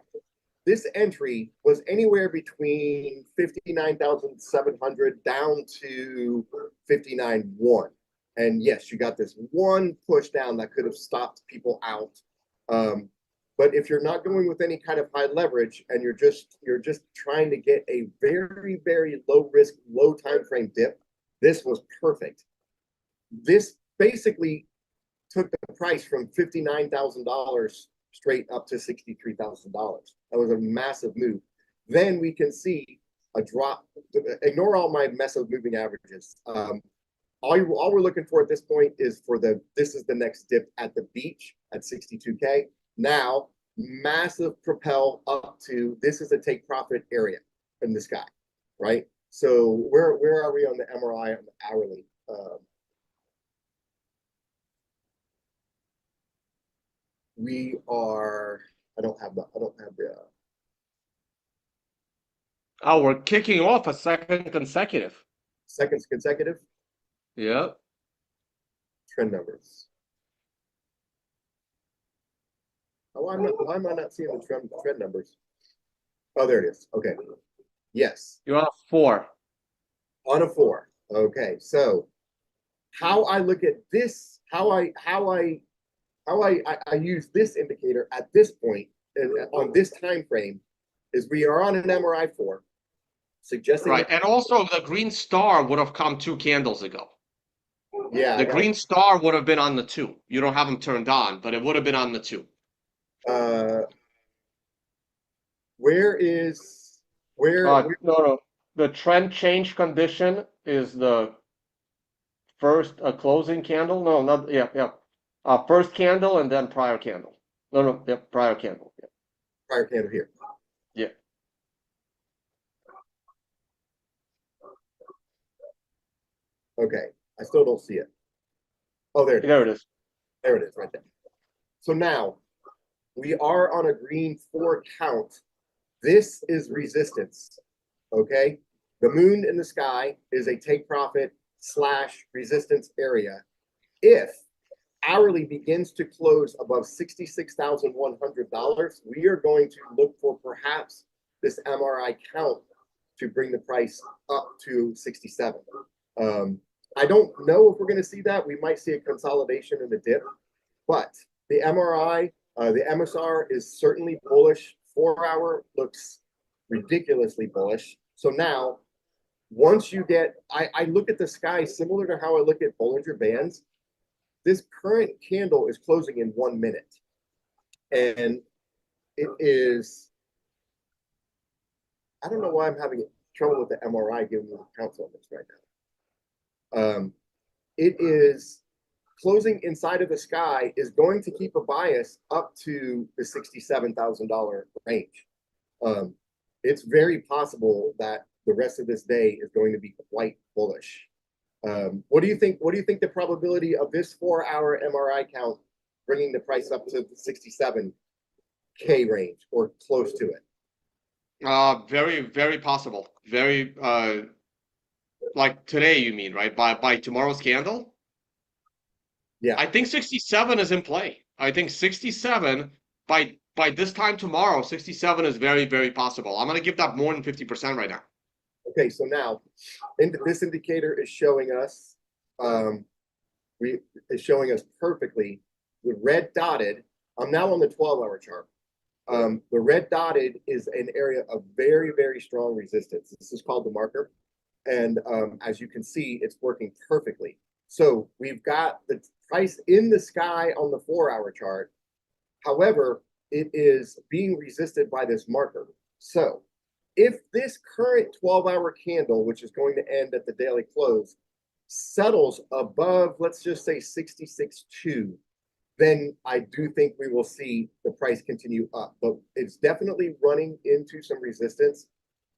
this entry was anywhere between 59,700 down to 59.1. And yes, you got this one push down that could have stopped people out. But if you're not going with any kind of high leverage and you're just trying to get a very, very low risk, low time frame dip, this was perfect. This basically took the price from $59,000 straight up to $63,000. That was a massive move. Then we can see a drop. Ignore all my mess of moving averages. All we're looking for at this point is this is the next dip at the beach at 62K. Now, massive propel up to, this is a take profit area in the sky, right? So where are we on the MRI on the hourly? We are, I don't have the Oh, we're kicking off a second consecutive. seconds consecutive Yep. trend numbers. Oh, why am I not seeing the trend numbers? Oh, there it is. Okay. Yes. You're on 4. On a 4. Okay. So how I look at this, how I use this indicator at this point on this time frame is we are on an MRI 4, suggesting Right, and also the green star would have come 2 candles ago. Yeah, the green star would have been on the 2. You don't have them turned on, but it would have been on the 2. No. The trend change condition is the first closing candle. No, not first candle and then prior candle. No, prior candle. Yeah. Prior candle here. Yeah. Okay, I still don't see it. Oh, there it is. There it is. There it is, right there. So now we are on a green 4 count. This is resistance. Okay, the moon in the sky is a take profit / resistance area. If hourly begins to close above $66,100, we are going to look for perhaps this MRI count to bring the price up to 67. I don't know if we're going to see that. We might see a consolidation in the dip, but the MRI, the MSR is certainly bullish. 4-hour looks ridiculously bullish. So now, once you get, I look at the sky similar to how I look at Bollinger Bands. This current candle is closing in 1 minute. And it is, I don't know why I'm having trouble with the MRI giving me the counts on this right now. It is closing inside of the sky is going to keep a bias up to the $67,000 range. It's very possible that the rest of this day is going to be quite bullish. What do you think? What do you think the probability of this 4-hour MRI count bringing the price up to the 67K range or close to it? Very, very possible. Very, like today, you mean, right? By tomorrow's candle? Yeah. I think 67 is in play. I think 67 by this time tomorrow, 67 is very, very possible. I'm gonna give that more than 50% right now. Okay, so now this indicator is showing us perfectly the red dotted. I'm now on the 12-hour chart. The red dotted is an area of very, very strong resistance. This is called the marker. And as you can see, it's working perfectly. So we've got the price in the sky on the 4-hour chart. However, it is being resisted by this marker. So if this current 12-hour candle, which is going to end at the daily close, settles above, let's just say 66.2, then I do think we will see the price continue up. But it's definitely running into some resistance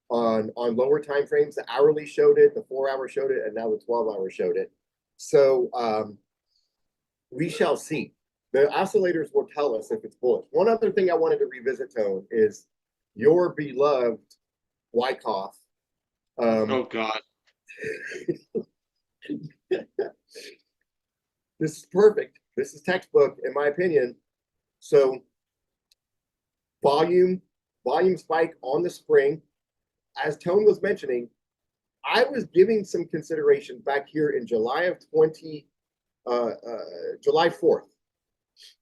on lower time frames. The hourly showed it, the 4-hour showed it, and now the 12-hour showed it. So we shall see. The oscillators will tell us if it's bullish. One other thing I wanted to revisit, Tone, is your beloved Wyckoff. Oh God. This is perfect. This is textbook, in my opinion. So volume spike on the spring. As Tone was mentioning, I was giving some consideration back here in July 4th,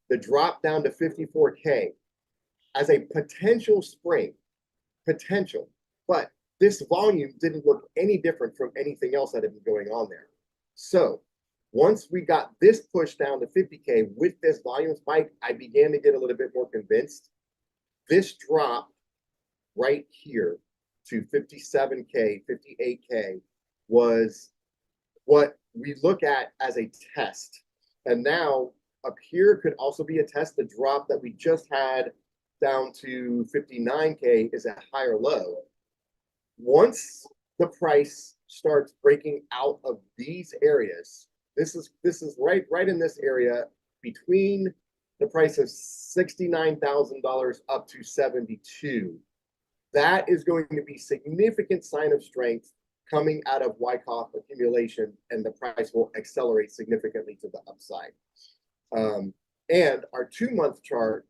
the drop down to 54K as a potential spring, potential. But this volume didn't look any different from anything else that had been going on there. So once we got this push down to 50K with this volume spike, I began to get a little bit more convinced. This drop right here to 57K, 58K was what we look at as a test. And now up here could also be a test. The drop that we just had down to 59K is a higher low. Once the price starts breaking out of these areas, this is right in this area between the price of $69,000 up to 72. That is going to be significant sign of strength coming out of Wyckoff accumulation, and the price will accelerate significantly to the upside. And our 2-month chart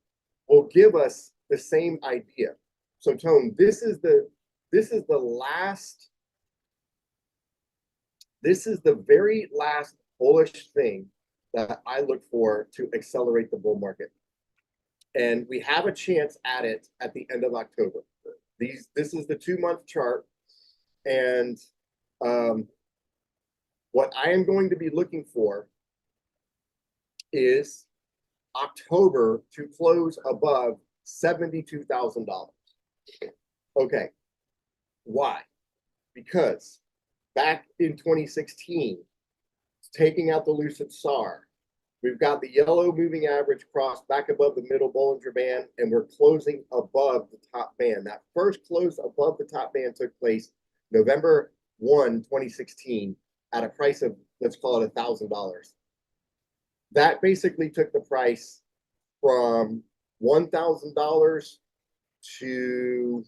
will give us the same idea. So Tone, this is the very last bullish thing that I look for to accelerate the bull market. And we have a chance at it at the end of October. This is the 2-month chart. And what I am going to be looking for is October to close above $72,000. Okay. Why? Because back in 2016, taking out the Lucid SAR, we've got the yellow moving average crossed back above the middle Bollinger Band, and we're closing above the top band. That first close above the top band took place November 1, 2016, at a price of, let's call it $1,000. That basically took the price from $1,000 to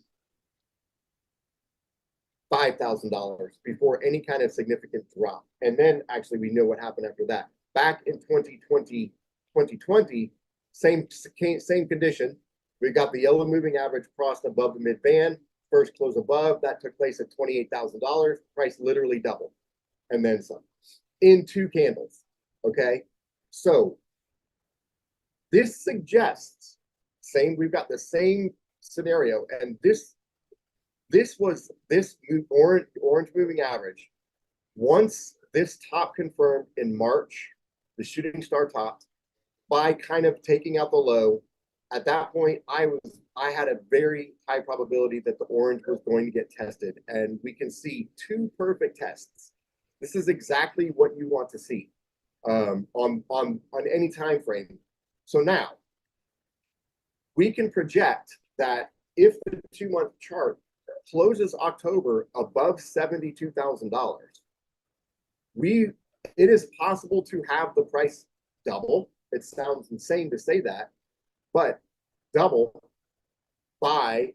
$5,000 before any kind of significant drop. And then actually we know what happened after that. Back in 2020, same condition. We got the yellow moving average crossed above the mid band. First close above, that took place at $28,000. Price literally doubled, and then some, in 2 candles. Okay, so this suggests we've got the same scenario, and this orange moving average. Once this top confirmed in March, the shooting star topped by kind of taking out the low. At that point, I had a very high probability that the orange was going to get tested, and we can see 2 perfect tests. This is exactly what you want to see on any time frame. So now we can project that if the 2-month chart closes October above $72,000, it is possible to have the price double. It sounds insane to say that, but double by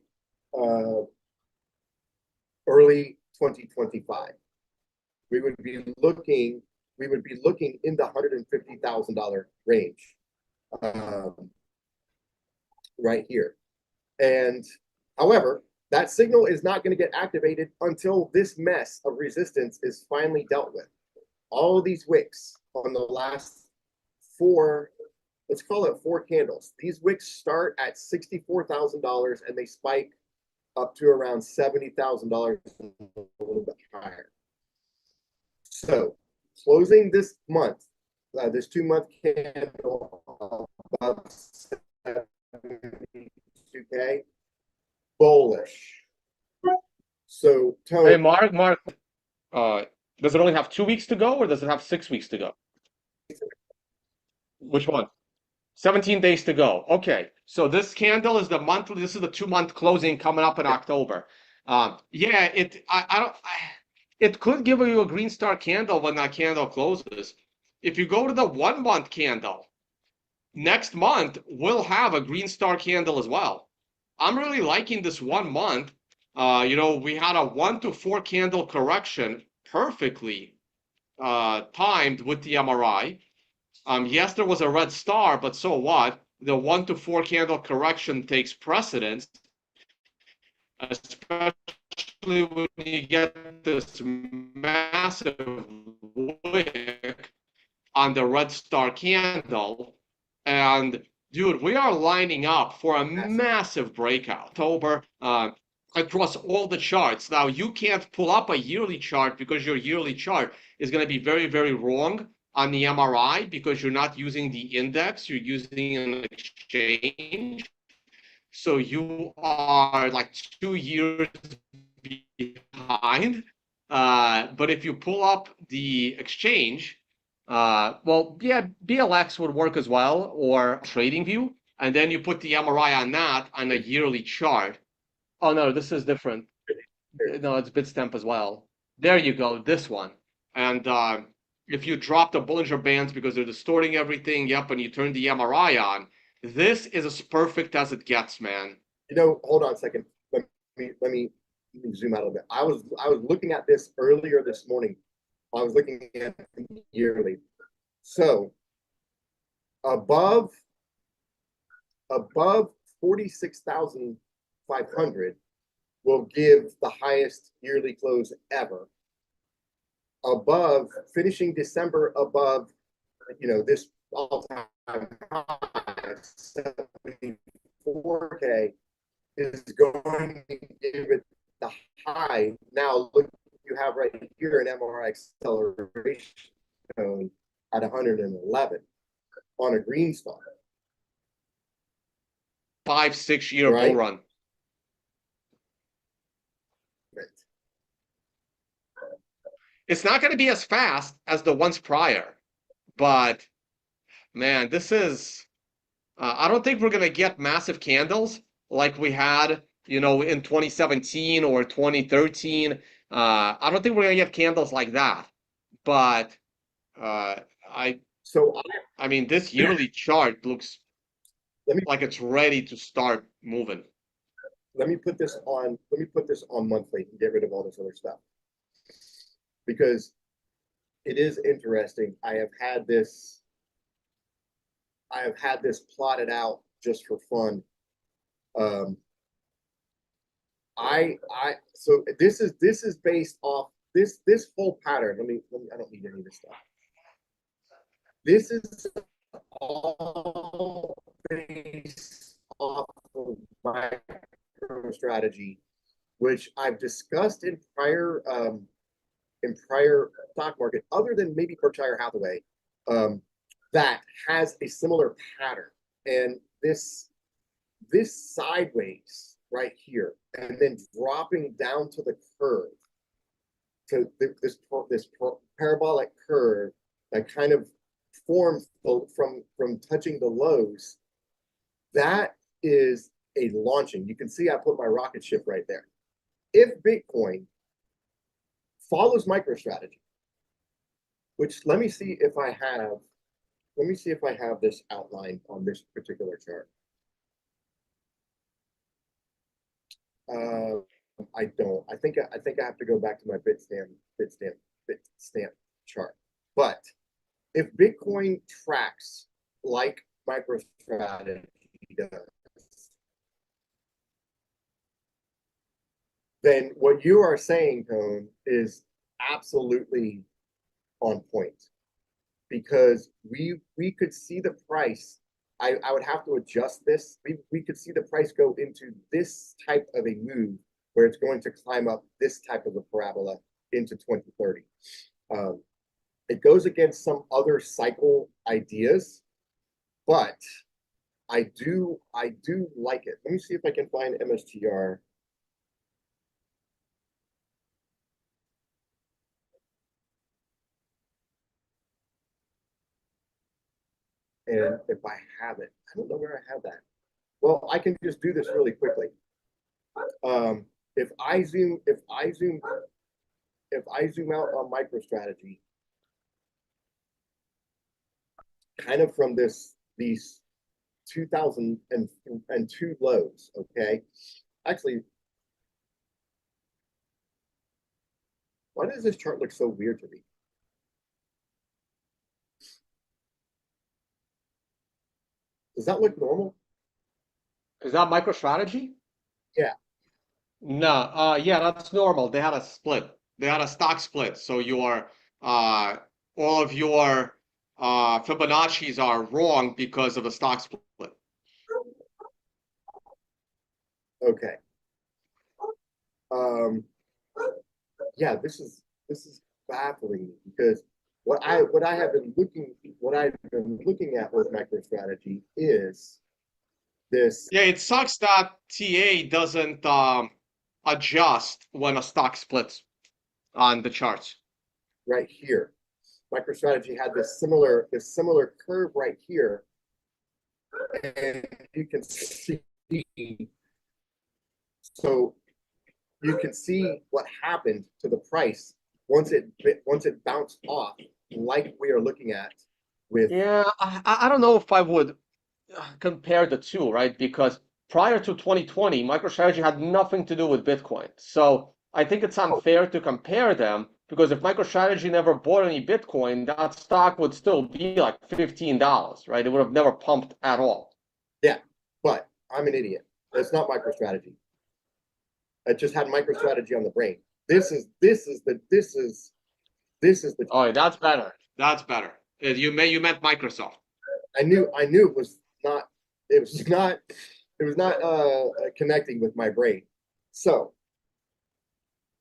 early 2025. We would be looking in the $150,000 range right here. And however, That signal is not going to get activated until this mess of resistance is finally dealt with. All of these wicks on the last four, let's call it 4 candles. These wicks start at $64,000 and they spike up to around $70,000, a little bit higher. So closing this month, this 2-month candle above 72K, bullish. So Tony, Hey, Mark, does it only have 2 weeks to go, or does it have 6 weeks to go? Which one? 17 days to go. Okay, so this candle is the monthly. This is the 2-month closing coming up in October. Yeah, it could give you a green star candle when that candle closes. If you go to the 1-month candle, next month we'll have a green star candle as well. I'm really liking this 1 month. We had a 1 to 4 candle correction, perfectly timed with the MRI. Yes, there was a red star, but so what? The 1 to 4 candle correction takes precedence, especially when you get this massive wick on the red star candle. And dude, we are lining up for a massive breakout. October, across all the charts. Now, you can't pull up a yearly chart because your yearly chart is going to be very, very wrong on the MRI because you're not using the index, you're using an exchange. So you are like 2 years behind. But if you pull up the exchange, well, yeah, BLX would work as well, or TradingView, and then you put the MRI on that on a yearly chart. Oh no, this is different. No, it's Bitstamp as well. There you go, this one. And if you drop the Bollinger Bands because they're distorting everything, yep, and you turn the MRI on, this is as perfect as it gets, man. Hold on a second. Let me zoom out a little bit. I was looking at this earlier this morning. I was looking at the yearly. So above 46,500 will give the highest yearly close ever. Above, finishing December above, this all-time high, 74K, is going to give it the high. Now, look, you have right here an MRI acceleration cone at 111 on a green star. 5-6 year Right. bull run. Right. It's not going to be as fast as the ones prior, but man, this is. I don't think we're going to get massive candles like we had, in 2017 or 2013. I don't think we're going to get candles like that. But I mean, this yearly chart looks like it's ready to start moving. Let me put this on monthly and get rid of all this other stuff, because it is interesting. I have had this plotted out just for fun. So this is based off this whole pattern. Let me I don't need any of this stuff. This is all based off of MicroStrategy, which I've discussed in prior stock market, other than maybe Berkshire Hathaway, that has a similar pattern. And this sideways right here, and then dropping down to the curve, to this parabolic curve that kind of forms from touching the lows. That is a launching. You can see I put my rocket ship right there. If Bitcoin follows MicroStrategy, which let me see if I have this outlined on this particular chart. I don't. I think I have to go back to my Bitstamp chart. But if Bitcoin tracks like MicroStrategy does, then what you are saying, Tone, is absolutely on point, because we could see the price. I would have to adjust this. We could see the price go into this type of a move where it's going to climb up this type of a parabola into 2030. It goes against some other cycle ideas, but I do like it. Let me see if I can find MSTR. And if I have it, I don't know where I have that. Well, I can just do this really quickly. If I zoom out on MicroStrategy, kind of from these 2002 lows, okay? Actually, why does this chart look so weird to me? Does that look normal? Is that MicroStrategy? Yeah. No, yeah, that's normal. They had a split. They had a stock split. So your all of your Fibonacci's are wrong because of a stock split. Okay. Yeah, this is baffling because what I've been looking at with MicroStrategy is this. Yeah, it sucks that TA doesn't adjust when a stock splits on the charts. Right here. MicroStrategy had this similar curve right here, and you can see, so you can see what happened to the price once it bounced off, like we are looking at with. Yeah, I don't know if I would compare the two, right? Because prior to 2020, MicroStrategy had nothing to do with Bitcoin. So I think it's unfair to compare them because if MicroStrategy never bought any Bitcoin, that stock would still be like $15, right? It would have never pumped at all. Yeah, but I'm an idiot. It's not MicroStrategy. I just had MicroStrategy on the brain. This is the. Oh, that's better. That's better. You meant Microsoft. I knew it was not. It was not. It was not connecting with my brain. So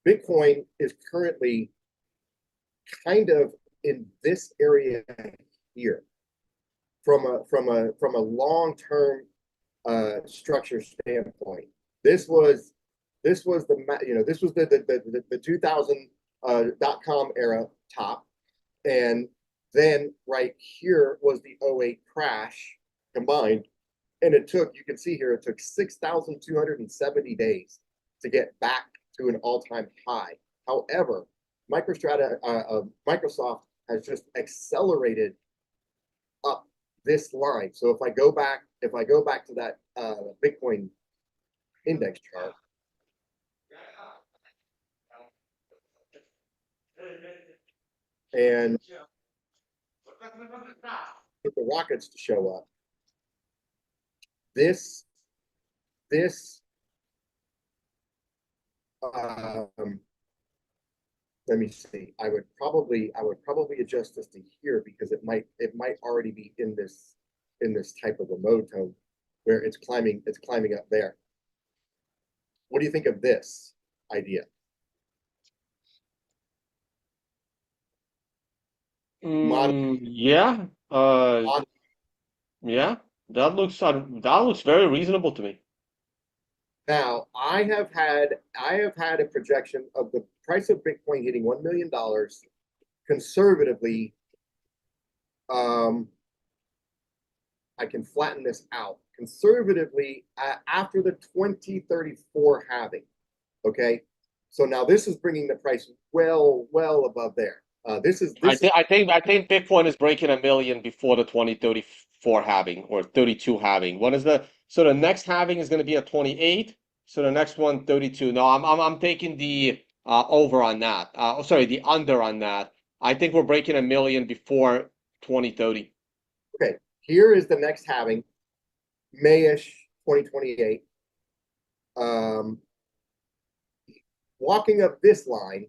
Bitcoin is currently kind of in this area here from a long-term structure standpoint. This was the 2000 .com era top, and then right here was the 08 crash combined, and it took, you can see here, it took 6,270 days to get back to an all-time high. However, Microsoft has just accelerated up this line. So if I go back to that Bitcoin index chart, and get the rockets to show up, this let me see. I would probably adjust this to here because it might already be in this type of a mode tone where it's climbing up there. What do you think of this idea? Yeah. Yeah. That looks very reasonable to me. Now, I have had a projection of the price of Bitcoin hitting $1 million conservatively. I can flatten this out conservatively after the 2034 halving. Okay, so now this is bringing the price well above there. I think Bitcoin is breaking $1 million before the 2034 halving or 32 halving. So the next halving is going to be at 28. So the next one 32. No, I'm taking the over on that. Sorry, the under on that. I think we're breaking $1 million before 2030. Okay, here is the next halving, Mayish 2028. walking up this line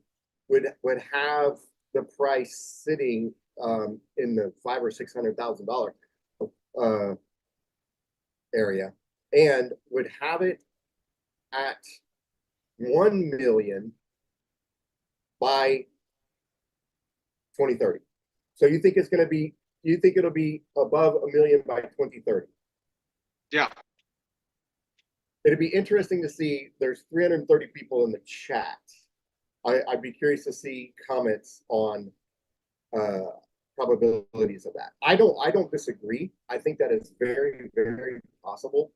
would have the price sitting in the $500,000 or $600,000 area, and would have it at 1 million by 2030. So you think it's going to be, you think it'll be above 1 million by 2030? Yeah. It'd be interesting to see. There's 330 people in the chat. I'd be curious to see comments on probabilities of that. I don't disagree. I think that is very, very possible.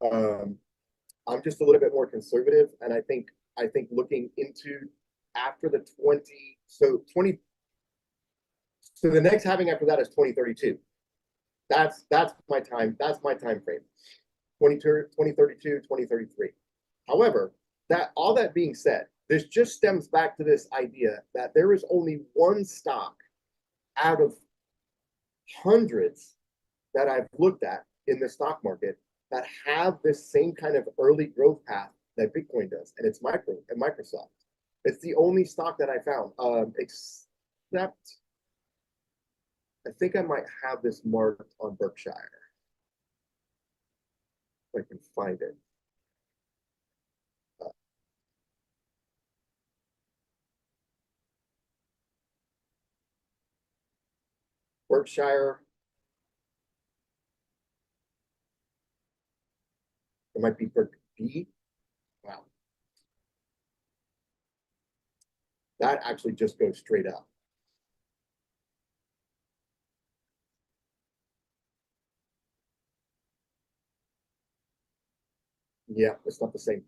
I'm just a little bit more conservative, and I think looking into after the 20, so the next halving after that is 2032. That's my time. That's my time frame. 2032, 2033. However, all that being said, this just stems back to this idea that there is only one stock out of hundreds that I've looked at in the stock market that have this same kind of early growth path that Bitcoin does, and it's Microsoft. It's the only stock that I found, except I think I might have this marked on Berkshire. If I can find it. Berkshire. It might be Berk B. Wow. That actually just goes straight up. Yeah, it's not the same.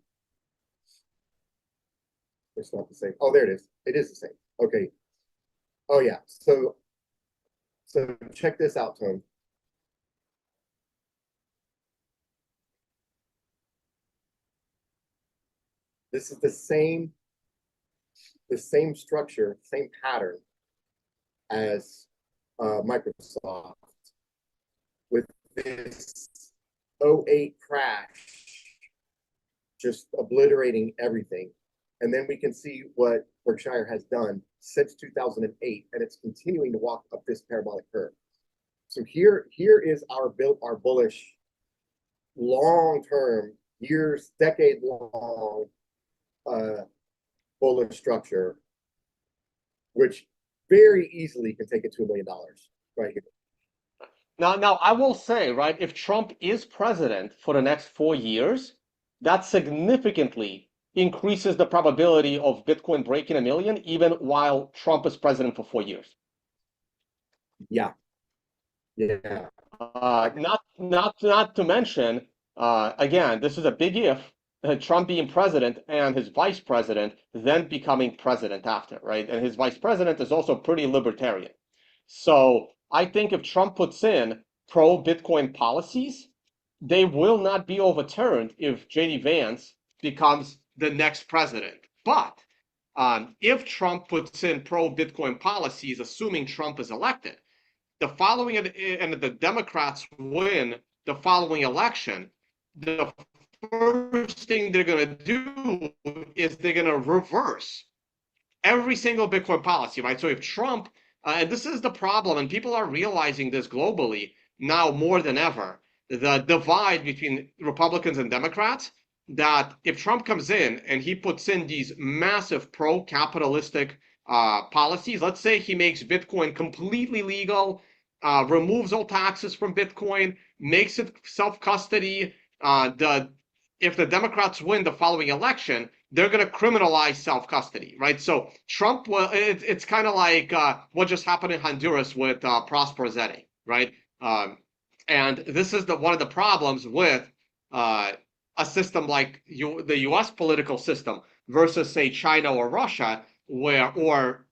It's not the same. Oh, there it is. It is the same. Okay. Oh, yeah. So check this out, Tone. This is the same structure, same pattern as Microsoft with this 08 crash, just obliterating everything. And then we can see what Berkshire has done since 2008, and it's continuing to walk up this parabolic curve. So here is our bullish, long-term, years, decade-long bullish structure, which very easily can take it to $1 million right here. Now, I will say, right, if Trump is president for the next 4 years, that significantly increases the probability of Bitcoin breaking 1 million, even while Trump is president for 4 years. Yeah. Not to mention, again, this is a big if, Trump being president and his vice president then becoming president after, right? And his vice president is also pretty libertarian. So I think if Trump puts in pro-Bitcoin policies, they will not be overturned if J.D. Vance becomes the next president. But if Trump puts in pro-Bitcoin policies, assuming Trump is elected, the Democrats win the following election, the first thing they're going to do is they're going to reverse every single Bitcoin policy, right? So if Trump, and this is the problem, and people are realizing this globally now more than ever, the divide between Republicans and Democrats, that if Trump comes in and he puts in these massive pro-capitalistic policies, let's say he makes Bitcoin completely legal, removes all taxes from Bitcoin, makes it self-custody, if the Democrats win the following election, they're going to criminalize self-custody, right? So Trump, well, it's kind of like what just happened in Honduras with Prosper Zete, right? And this is one of the problems with a system like the U.S. political system versus, say, China or Russia, or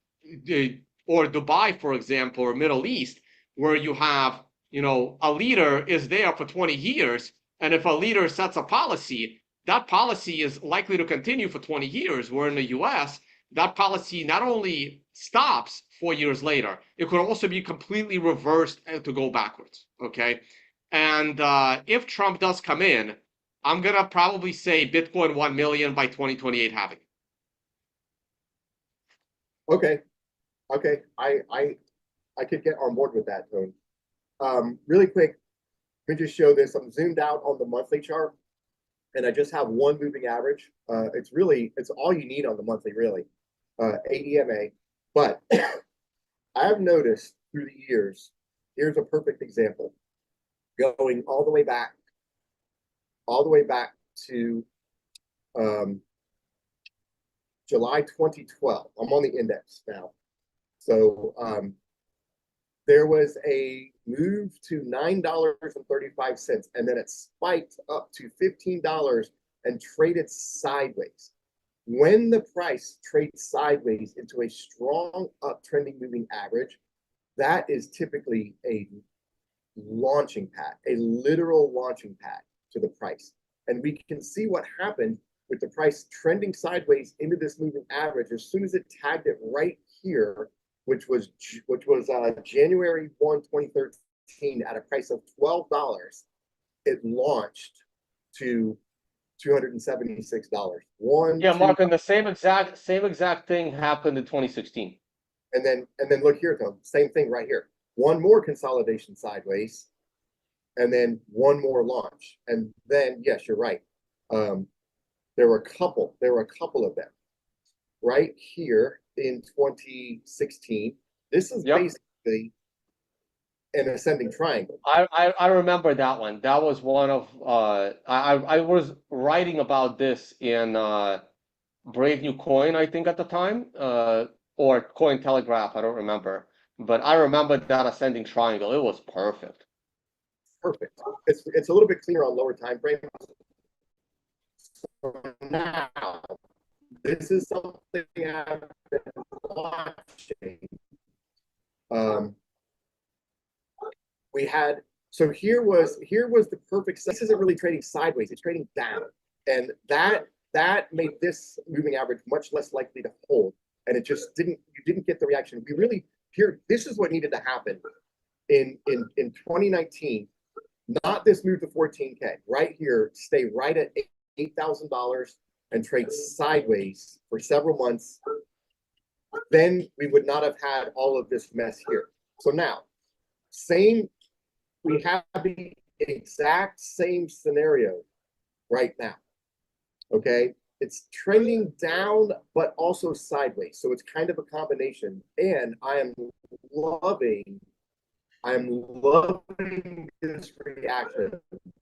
Dubai, for example, or Middle East, where you have, a leader is there for 20 years. And if a leader sets a policy, that policy is likely to continue for 20 years, where in the US, that policy not only stops 4 years later, it could also be completely reversed to go backwards, okay? And if Trump does come in, I'm going to probably say Bitcoin 1 million by 2028 halving. Okay. Okay. I could get on board with that, Tone. Really quick, let me just show this. I'm zoomed out on the monthly chart, and I just have one moving average. It's all you need on the monthly, really. ADMA. But I have noticed through the years, here's a perfect example. Going all the way back to July 2012. I'm on the index now. So there was a move to $9.35, and then it spiked up to $15 and traded sideways. When the price trades sideways into a strong uptrending moving average, that is typically a launching pad, a literal launching pad to the price. And we can see what happened with the price trending sideways into this moving average as soon as it tagged it right here, which was January 1, 2013 at a price of $12. It launched to $276. Yeah, Mark, and the same exact thing happened in 2016. And then look here, though, same thing right here. One more consolidation sideways, and then one more launch. And then, yes, you're right. There were a couple of them right here in 2016. This is basically an ascending triangle. I remember that one. That was one of I was writing about this in Brave New Coin, I think, at the time, or Coin Telegraph, I don't remember. But I remember that ascending triangle. It was perfect. Perfect. It's a little bit cleaner on lower time frames. So now, this is something I've been watching. We had, so here was the perfect. This isn't really trading sideways; it's trading down, and that made this moving average much less likely to hold. And it just didn't. You didn't get the reaction. We really here. This is what needed to happen in 2019. Not this move to 14K. Right here, stay right at $8,000 and trade sideways for several months. Then we would not have had all of this mess here. So now, we have the exact same scenario right now. Okay, it's trending down, but also sideways. So it's kind of a combination. And I'm loving this reaction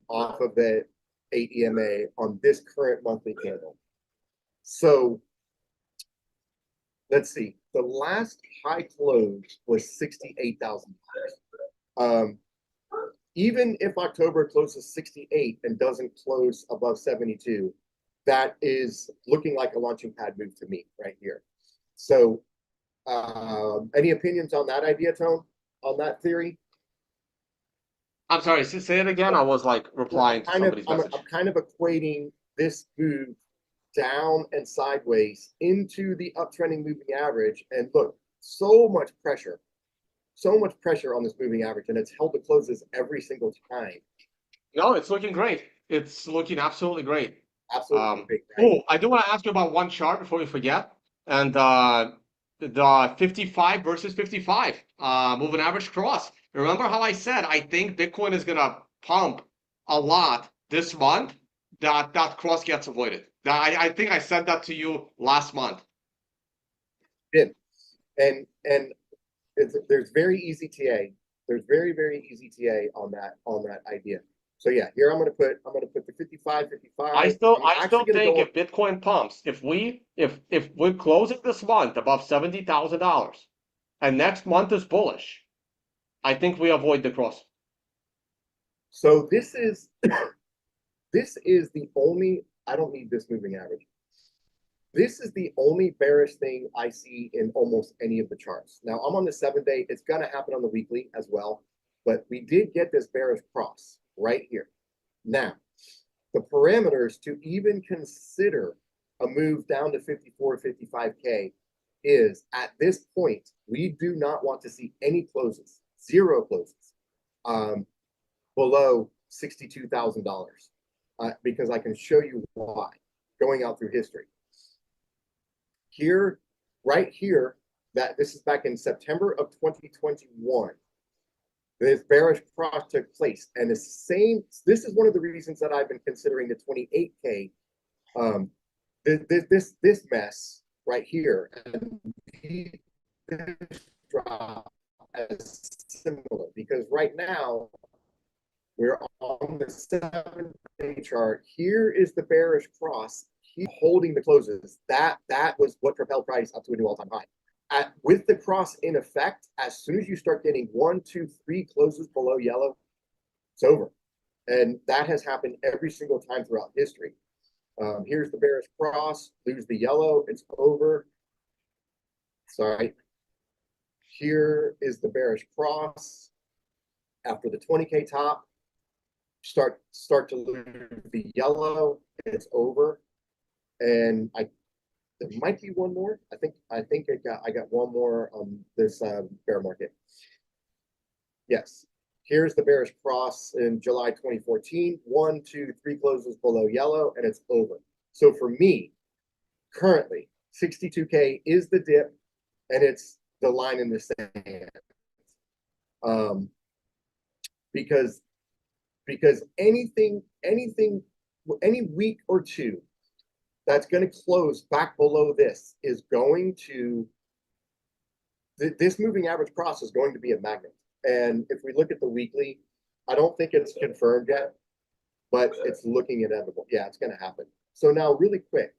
off of the 8 EMA on this current monthly candle. So let's see. The last high close was $68,000. Even if October closes 68 and doesn't close above 72, that is looking like a launching pad move to me right here. So any opinions on that idea, Tone? On that theory? I'm sorry, say it again. I was like replying to somebody's message. I'm kind of equating this move down and sideways into the uptrending moving average. And look, so much pressure on this moving average, and it's held the closes every single time. No, it's looking great. It's looking absolutely great. Absolutely great. Right? Oh, I do want to ask you about one chart before we forget. And the 55 versus 55 moving average cross. Remember how I said I think Bitcoin is gonna pump a lot this month? That cross gets avoided. I think I said that to you last month. Did. And there's very easy TA. There's very easy TA on that idea. So yeah, here I'm gonna put the 55. I still think if Bitcoin pumps, if we're closing this month above $70,000 and next month is bullish, I think we avoid the cross. So this is the only, I don't need this moving average. This is the only bearish thing I see in almost any of the charts. Now I'm on the 7-day. It's gonna happen on the weekly as well, but we did get this bearish cross right here. Now, the parameters to even consider a move down to 54, 55K is at this point, we do not want to see any closes, zero closes, below $62,000, because I can show you why, going out through history. Here, right here, that this is back in September of 2021. This bearish cross took place, and the same. This is one of the reasons that I've been considering the 28K. This mess right here, and this drop as similar, because right now we're on the 7-day chart. Here is the bearish cross. Keep holding the closes. That was what propelled price up to a new all-time high. With the cross in effect, as soon as you start getting 1, 2, 3 closes below yellow, it's over. And that has happened every single time throughout history. Here's the bearish cross, lose the yellow, it's over. Sorry. Here is the bearish cross. After the 20K top, start to lose the yellow, it's over. And there might be one more. I think I got one more on this bear market. Yes. Here's the bearish cross in July 2014. 1, 2, 3 closes below yellow, and it's over. So for me, currently, 62K is the dip, and it's the line in the sand. Because any week or two that's going to close back below this is going to, this moving average cross is going to be a magnet. And if we look at the weekly, I don't think it's confirmed yet, but it's looking inevitable. Yeah, it's going to happen. So now really quick,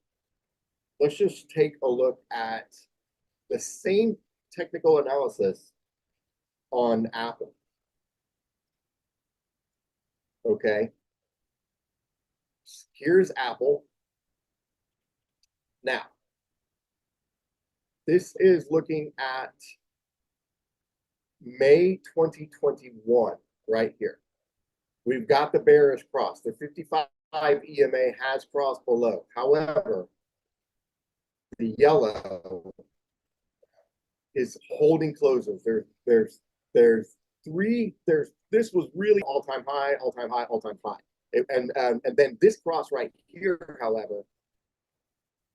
let's just take a look at the same technical analysis on Apple. Okay. Here's Apple. Now, this is looking at May 2021 right here. We've got the bearish cross. The 55 EMA has crossed below. However, the yellow is holding closes. There's this was really all-time high, all-time high, all-time high. And then this cross right here, however,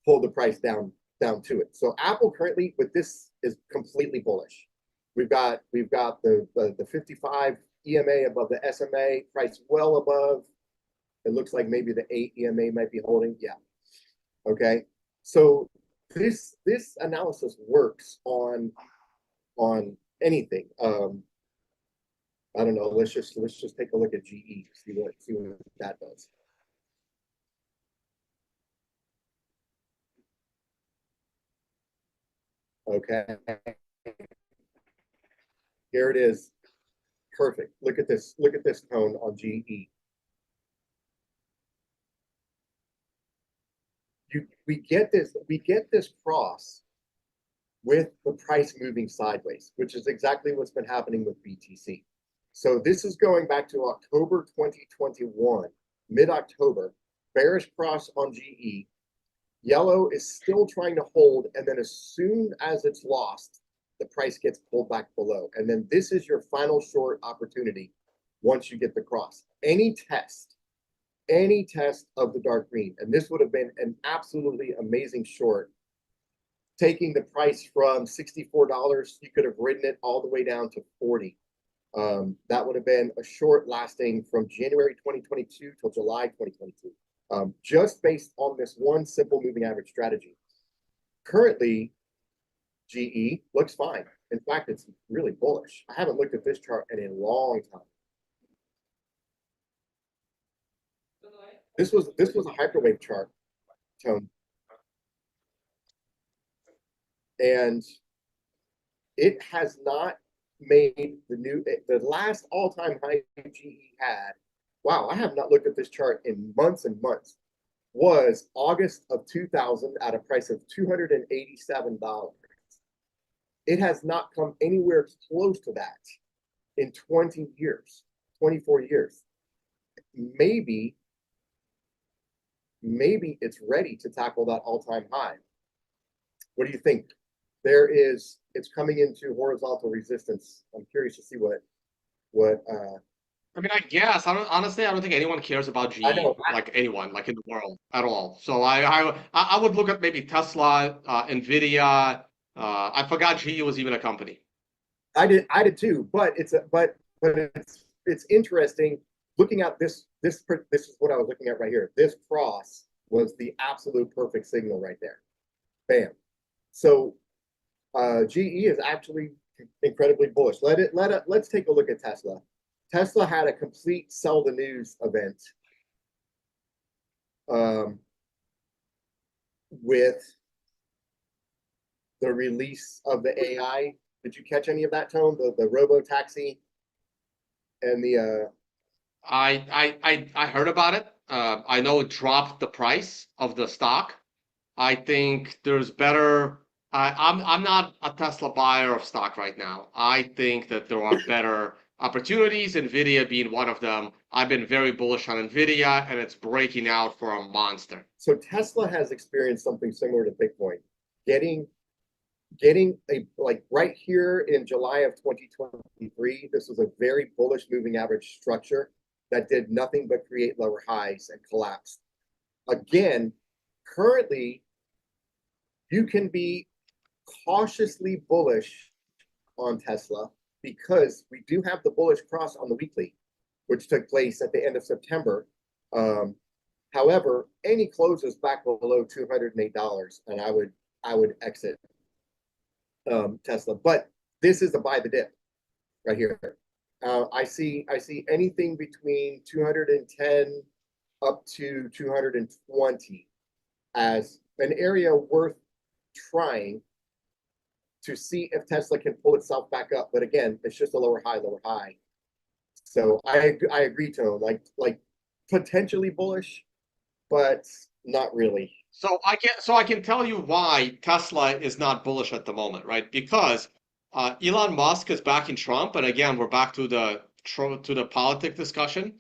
pulled the price down to it. So Apple currently with this is completely bullish. We've got the 55 EMA above the SMA, price well above. It looks like maybe the 8 EMA might be holding. Yeah. Okay. So this analysis works on anything. I don't know. Let's just take a look at GE, see what that does. Okay. Here it is. Perfect. Look at this. Look at this tone on GE. We get this cross with the price moving sideways, which is exactly what's been happening with BTC. So this is going back to October 2021, mid-October, bearish cross on GE. Yellow is still trying to hold, and then as soon as it's lost, the price gets pulled back below. And then this is your final short opportunity once you get the cross. Any test of the dark green, and this would have been an absolutely amazing short, taking the price from $64, you could have ridden it all the way down to 40. That would have been a short lasting from January 2022 till July 2022, just based on this one simple moving average strategy. Currently, GE looks fine. In fact, it's really bullish. I haven't looked at this chart in a long time. This was a hyperwave chart, Tone, and it has not made the last all-time high GE had. Wow, I have not looked at this chart in months and months. Was August of 2000 at a price of $287. It has not come anywhere close to that in 20 years, 24 years. Maybe it's ready to tackle that all-time high. What do you think? It's coming into horizontal resistance. I'm curious to see what I mean, I guess honestly, I don't think anyone cares about GE, like anyone, like in the world at all. So I would look at maybe Tesla, Nvidia, I forgot GE was even a company. I did too, but it's interesting looking at this is what I was looking at right here. This cross was the absolute perfect signal right there. Bam. So GE is actually incredibly bullish. Let's take a look at Tesla. Tesla had a complete sell the news event with the release of the AI. Did you catch any of that, Tone? The robo taxi and the I heard about it. I know it dropped the price of the stock. I think there's better. I'm not a Tesla buyer of stock right now. I think that there are better opportunities, Nvidia being one of them. I've been very bullish on Nvidia, and it's breaking out for a monster. So Tesla has experienced something similar to Bitcoin, getting a like right here in July of 2023. This was a very bullish moving average structure that did nothing but create lower highs and collapsed. Again, currently, you can be cautiously bullish on Tesla because we do have the bullish cross on the weekly, which took place at the end of September. However, any closes back below $208, and I would exit Tesla. But this is a buy the dip right here. I see anything between 210 up to 220 as an area worth trying to see if Tesla can pull itself back up. But again, it's just a lower high. So I agree, Tone. Like potentially bullish, but not really. So I can tell you why Tesla is not bullish at the moment, right? Because Elon Musk is backing Trump, and again, we're back to the politic discussion.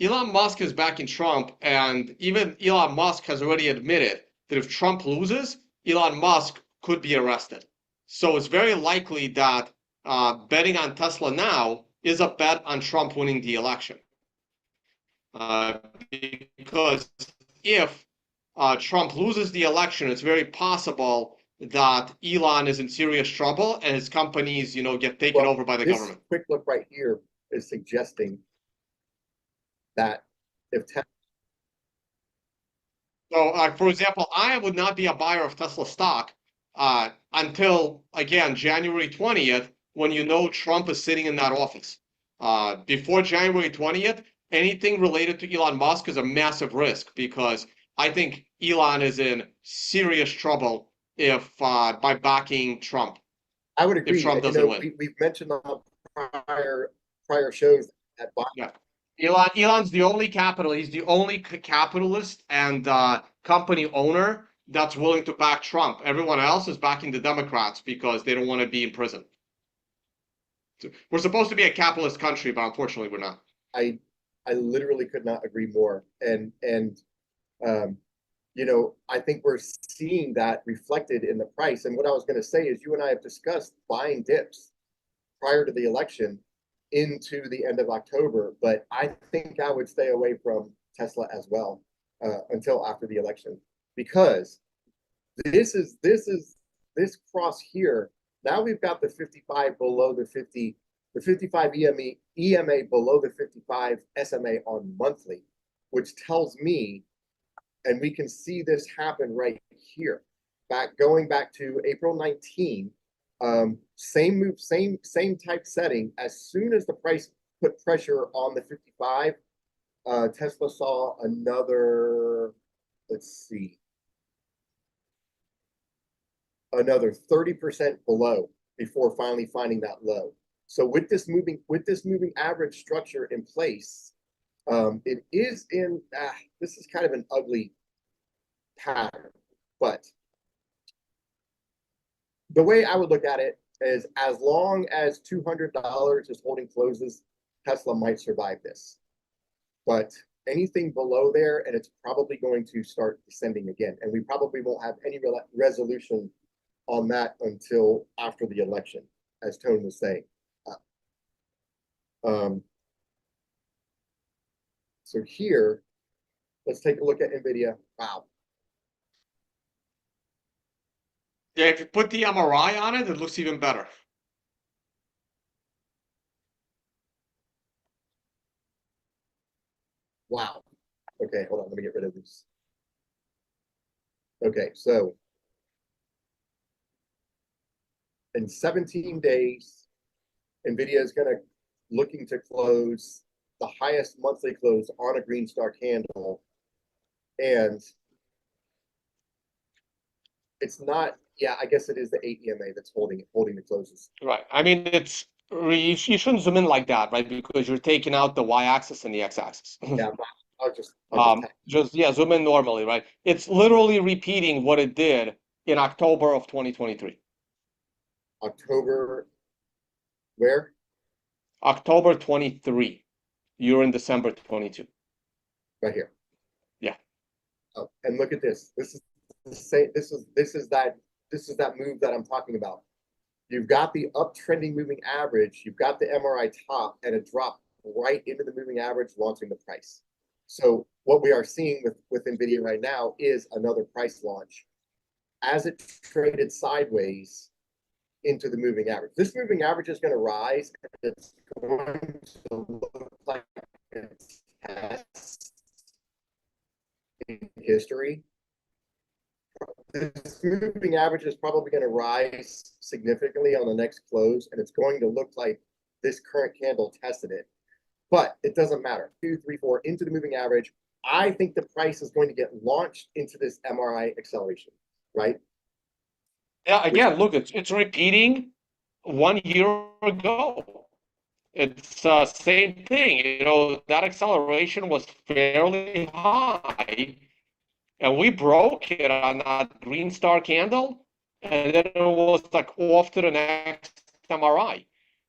Elon Musk is backing Trump, and even Elon Musk has already admitted that if Trump loses, Elon Musk could be arrested. So it's very likely that betting on Tesla now is a bet on Trump winning the election. Because if Trump loses the election, it's very possible that Elon is in serious trouble and his companies, get taken over by the government. Quick look right here is suggesting that if Tesla. So, for example, I would not be a buyer of Tesla stock until, again, January 20th, when Trump is sitting in that office. Before January 20th, anything related to Elon Musk is a massive risk because I think Elon is in serious trouble if by backing Trump. I would agree. If Trump doesn't win. We've mentioned on prior shows that yeah. Elon's the only he's the only capitalist and company owner that's willing to back Trump. Everyone else is backing the Democrats because they don't want to be in prison. We're supposed to be a capitalist country, but unfortunately we're not. I literally could not agree more. And I think we're seeing that reflected in the price. And what I was going to say is you and I have discussed buying dips prior to the election into the end of October, but I think I would stay away from Tesla as well until after the election, because this cross here. Now we've got the 55 below the 50, the 55 EMA below the 55 SMA on monthly, which tells me, and we can see this happen right here, going back to April 19. Same move, same type setting. As soon as the price put pressure on the 55, Tesla saw another, let's see, another 30% below before finally finding that low. So with this moving average structure in place, it is in this is kind of an ugly pattern, but the way I would look at it is as long as $200 is holding closes, Tesla might survive this. But anything below there, and it's probably going to start descending again. And we probably won't have any resolution on that until after the election, as Tone was saying. So here, let's take a look at NVIDIA. Wow. Yeah, if you put the MRI on it, it looks even better. Wow. Okay, hold on. Let me get rid of this. Okay, so in 17 days, NVIDIA is going to looking to close the highest monthly close on a green star candle. And it's not, yeah, I guess it is the 8 EMA that's holding the closes. Right. I mean, you shouldn't zoom in like that, right? Because you're taking out the y-axis and the x-axis. Yeah, I'll just Yeah, zoom in normally, right? It's literally repeating what it did in October of 2023. October, where? October 23. You're in December 22. Right here. Yeah. Oh, and look at this. This is the same. This is that move that I'm talking about. You've got the uptrending moving average, you've got the MRI top, and it dropped right into the moving average, launching the price. So what we are seeing with NVIDIA right now is another price launch as it traded sideways into the moving average. This moving average is going to rise, and it's going to look like it's in history. This moving average is probably going to rise significantly on the next close, and it's going to look like this current candle tested it. But it doesn't matter. 2, 3, 4 into the moving average. I think the price is going to get launched into this MRI acceleration, right? Yeah, again, look, it's repeating 1 year ago. It's same thing. You know, that acceleration was fairly high, and we broke it on that green star candle, and then it was like off to the next MRI.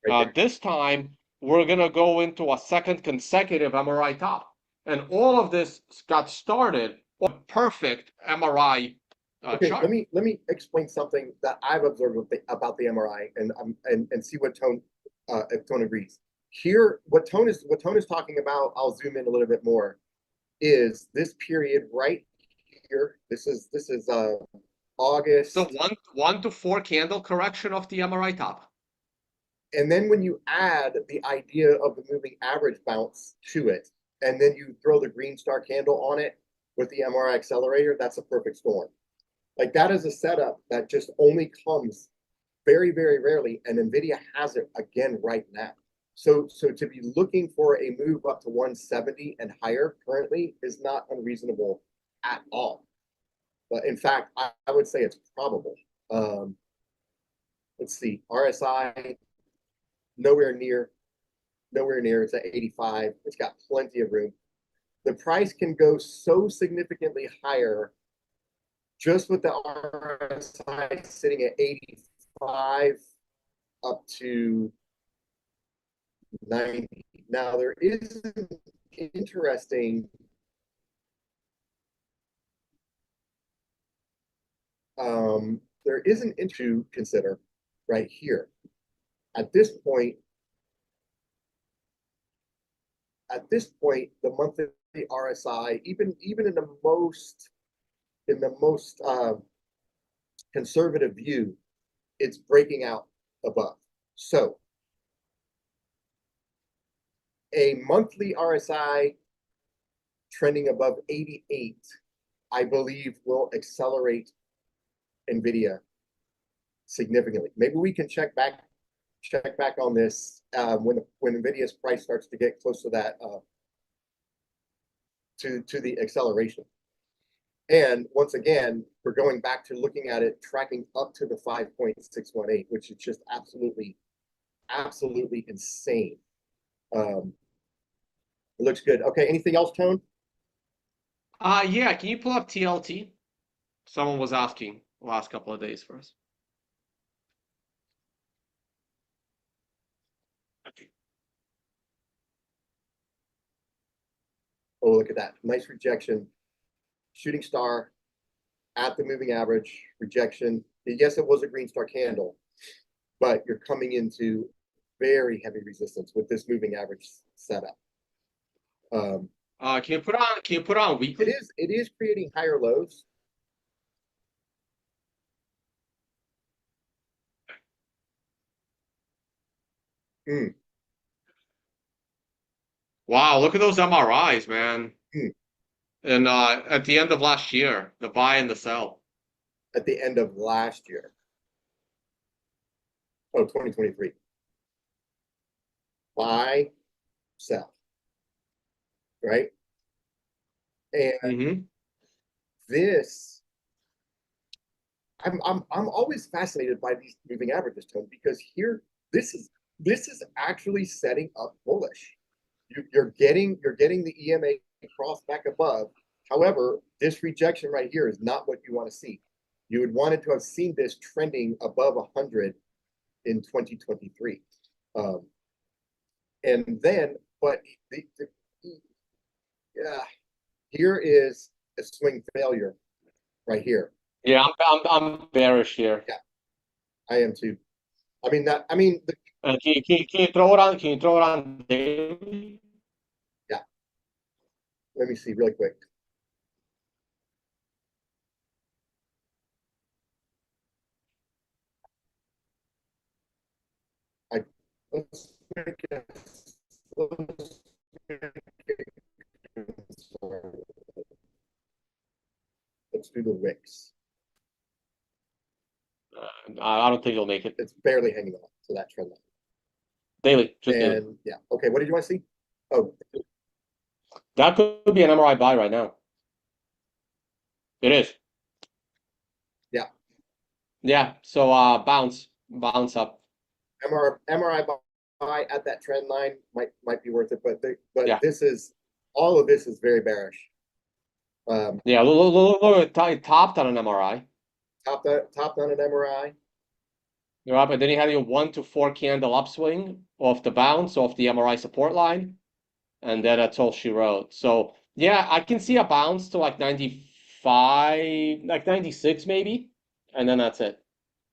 Right This time, we're gonna go into a second consecutive MRI top, and all of this got started on a perfect MRI Okay, chart. let me explain something that I've observed about the MRI and see what Tone if Tone agrees. Here, what Tone is talking about, I'll zoom in a little bit more, is this period right here. This is August. So one to four candle correction of the MRI top. And then when you add the idea of the moving average bounce to it, and then you throw the green star candle on it with the MRI accelerator, that's a perfect storm. Like that is a setup that just only comes very, very rarely, and NVIDIA has it again right now. So to be looking for a move up to 170 and higher currently is not unreasonable at all. But in fact, I would say it's probable. Let's see, RSI, nowhere near. It's at 85. It's got plenty of room. The price can go so significantly higher just with the RSI sitting at 85 up to 90. Now there is an interesting to consider right here. At this point, the monthly RSI, even in the most conservative view, it's breaking out above. So a monthly RSI trending above 88, I believe, will accelerate NVIDIA significantly. Maybe we can check back on this when NVIDIA's price starts to get close to that to the acceleration. And once again, we're going back to looking at it tracking up to the 5.618, which is just absolutely insane. It looks good. Okay, anything else, Tone? Yeah, can you pull up TLT? Someone was asking the last couple of days for us. Okay. Oh, look at that. Nice rejection. Shooting star at the moving average, rejection. Yes, it was a green star candle, but you're coming into very heavy resistance with this moving average setup. Can you put on weekly? It is creating higher lows. Mm. Wow, look at those MRIs, man. Mm. And at the end of last year, the buy and the sell. At the end of last year. Oh, 2023. Buy, sell. Right? And Mm-hmm. this, I'm always fascinated by these moving averages, Tone, because here this is actually setting up bullish. You're getting the EMA cross back above. However, this rejection right here is not what you want to see. You would wanted to have seen this trending above 100 in 2023. And then, but yeah, here is a swing failure right here. Yeah, I'm bearish here. Yeah, I am too. I mean that. I mean, Can you throw it on? Can you throw it on daily? yeah. Let me see really quick. Let's make it. Let's do the wicks. I don't think you'll make it. It's barely hanging on to that trend line. Daily, just daily. And yeah, okay. What did you want to see? Oh, That could be an MRI buy right now. It is. yeah. Yeah. So bounce up. MRI buy at that trend line might be worth it, but Yeah. this is all of this is very bearish. Yeah, look, it topped on an MRI. Topped on an MRI. You're up, and then you had your 1 to 4 candle upswing off the bounce, off the MRI support line, and then that's all she wrote. So yeah, I can see a bounce to like 95, like 96 maybe, and then that's it.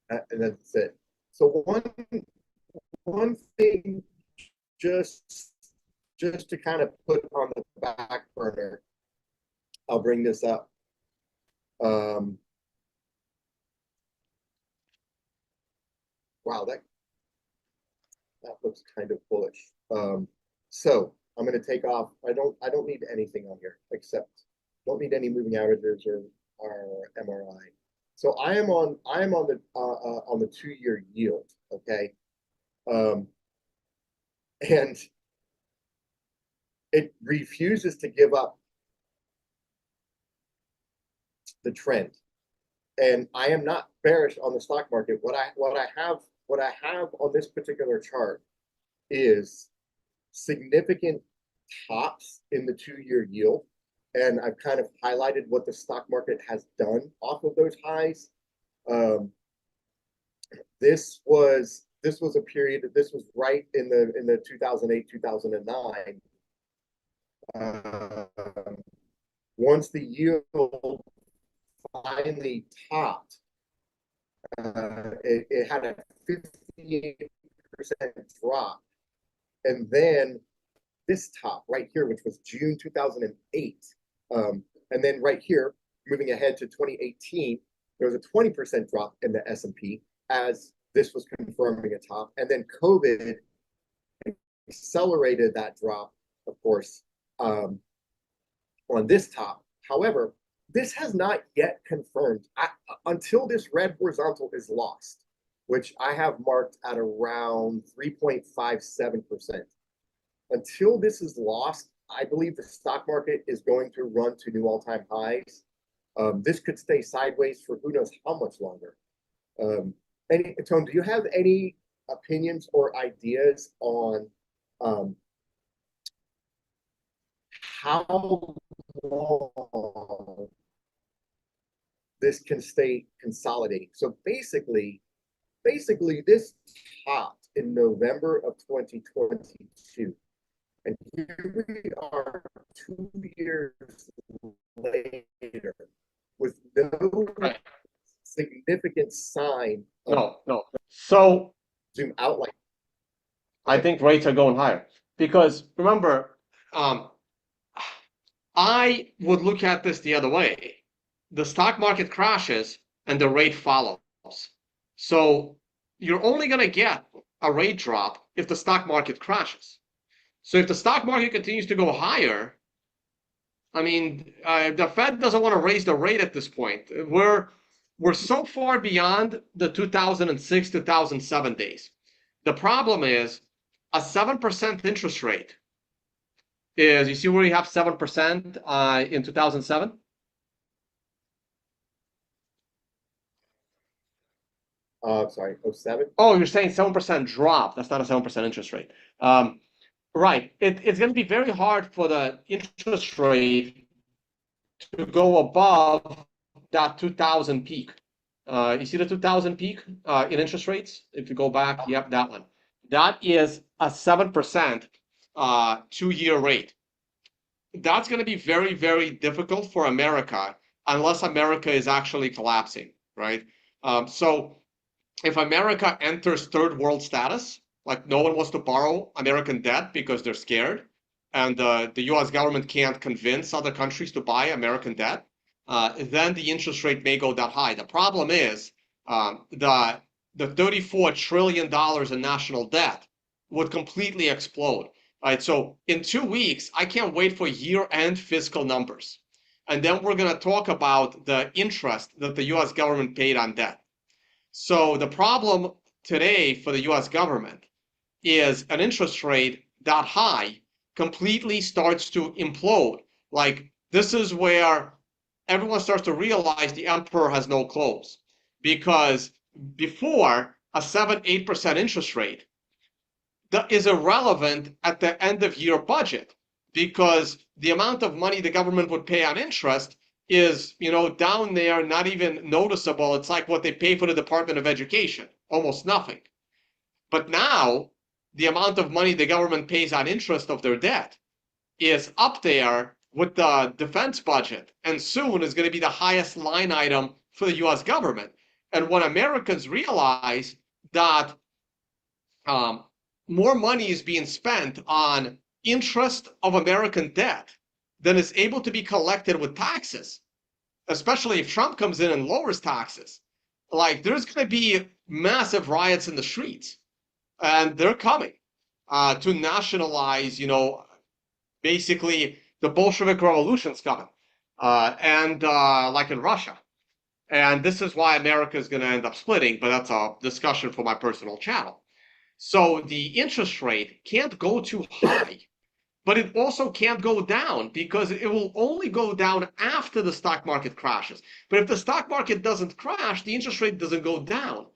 And that's it. So one thing just to kind of put on the back burner, I'll bring this up. Wow, that looks kind of bullish. So I'm going to take off. I don't need anything on here except don't need any moving averages or MRI. So I am on the 2-year yield. Okay, and it refuses to give up the trend. And I am not bearish on the stock market. What I have on this particular chart is significant tops in the 2-year yield. And I've kind of highlighted what the stock market has done off of those highs. This was a period. This was right in the 2008, 2009. Once the yield finally topped, it had a 58% drop, and then this top right here, which was June 2008, and then right here, moving ahead to 2018, there was a 20% drop in the S&P as this was confirming a top, and then COVID accelerated that drop, of course, on this top. However, this has not yet confirmed until this red horizontal is lost, which I have marked at around 3.57%. Until this is lost, I believe the stock market is going to run to new all-time highs. This could stay sideways for who knows how much longer. Tone, do you have any opinions or ideas on how long this can stay consolidating? So basically this topped in November of 2022. And here we are 2 years later with no significant sign of No. So zoom out like I think rates are going higher because remember, I would look at this the other way. The stock market crashes and the rate follows. So you're only going to get a rate drop if the stock market crashes. So if the stock market continues to go higher, I mean, the Fed doesn't want to raise the rate at this point. We're so far beyond the 2006, 2007 days. The problem is a 7% interest rate is, you see where you have 7% in 2007? Sorry, '07. Oh, you're saying 7% drop. That's not a 7% interest rate. Right. It's going to be very hard for the interest rate to go above that 2000 peak. You see the 2000 peak in interest rates? If you go back, yep, that one. That is a 7% 2-year rate. That's going to be very, very difficult for America unless America is actually collapsing, right? So if America enters third world status, like no one wants to borrow American debt because they're scared, and the US government can't convince other countries to buy American debt, then the interest rate may go that high. The problem is the $34 trillion in national debt would completely explode. Right, so in 2 weeks, I can't wait for year-end fiscal numbers. And then we're going to talk about the interest that the US government paid on debt. So the problem today for the US government is an interest rate that high completely starts to implode. Like, this is where everyone starts to realize the emperor has no clothes. Because before, a 7-8% interest rate that is irrelevant at the end of year budget, because the amount of money the government would pay on interest is, down there, not even noticeable. It's like what they pay for the Department of Education, almost nothing. But now, the amount of money the government pays on interest of their debt is up there with the defense budget, and soon is going to be the highest line item for the US government. And when Americans realize that more money is being spent on interest of American debt than is able to be collected with taxes, especially if Trump comes in and lowers taxes, like, there's going to be massive riots in the streets. And they're coming to nationalize, basically the Bolshevik Revolution's coming, and like in Russia. And this is why America is going to end up splitting, but that's a discussion for my personal channel. So the interest rate can't go too high, but it also can't go down, because it will only go down after the stock market crashes. But if the stock market doesn't crash, the interest rate doesn't go down.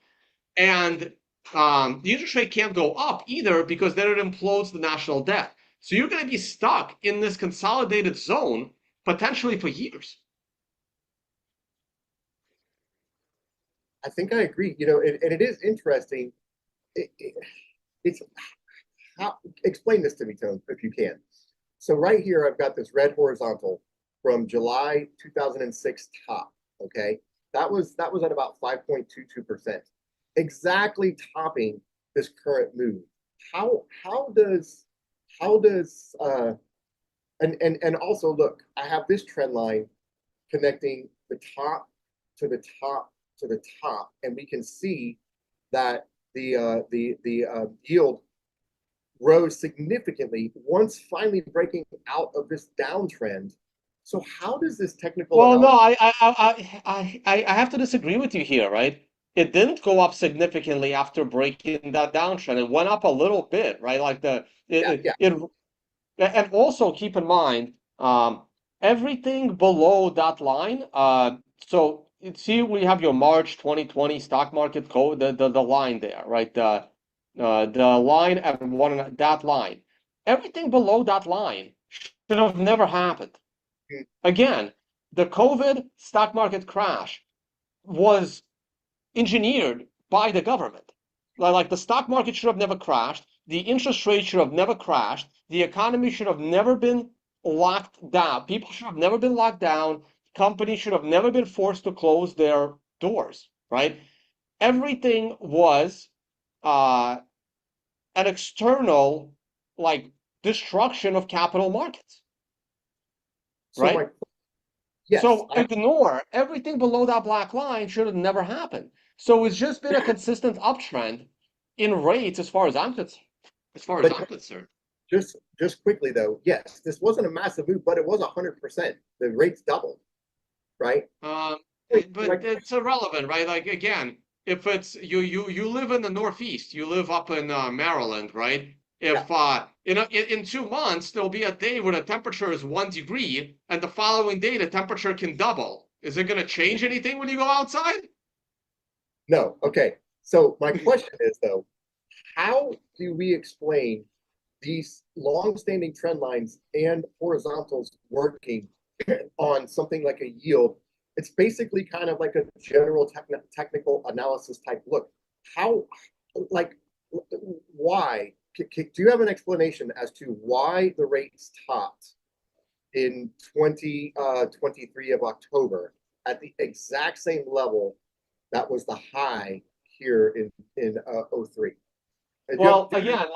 And the interest rate can't go up either, because then it implodes the national debt. So you're going to be stuck in this consolidated zone potentially for years. I think I agree. And it is interesting. It's how, explain this to me, Tone, if you can. So right here, I've got this red horizontal from July 2006 top. Okay, that was at about 5.22%, exactly topping this current move. How does and also look, I have this trend line connecting the top to the top to the top, and we can see that the yield rose significantly once finally breaking out of this downtrend. So how does this technical? Well, no, I have to disagree with you here, right? It didn't go up significantly after breaking that downtrend. It went up a little bit, right? Like and also keep in mind, everything below that line. So see, we have your March 2020 stock market code, the line there, right? The line at one, that line. Everything below that line should have never happened. Again, the COVID stock market crash was engineered by the government. Like, the stock market should have never crashed. The interest rate should have never crashed. The economy should have never been locked down. People should have never been locked down. Companies should have never been forced to close their doors, right? Everything was an external, like, destruction of capital markets, right? Yes, so ignore everything below that black line. Should have never happened. So it's just been a consistent uptrend in rates as far as I'm concerned. as far as But I'm concerned. just quickly though, yes, this wasn't a massive move, but it was 100%. The rates doubled, right? But it's irrelevant, right? Like again, if it's you live in the Northeast, you live up in Maryland, right? Yeah. If in 2 months there'll be a day where the temperature is 1 degree, and the following day the temperature can double. Is it going to change anything when you go outside? No. Okay. So my question is though, how do we explain these long-standing trend lines and horizontals working on something like a yield? It's basically kind of like a general technical analysis type look. How, like, why? Do you have an explanation as to why the rates topped in 2023 of October at the exact same level that was the high here in 03? Well, again,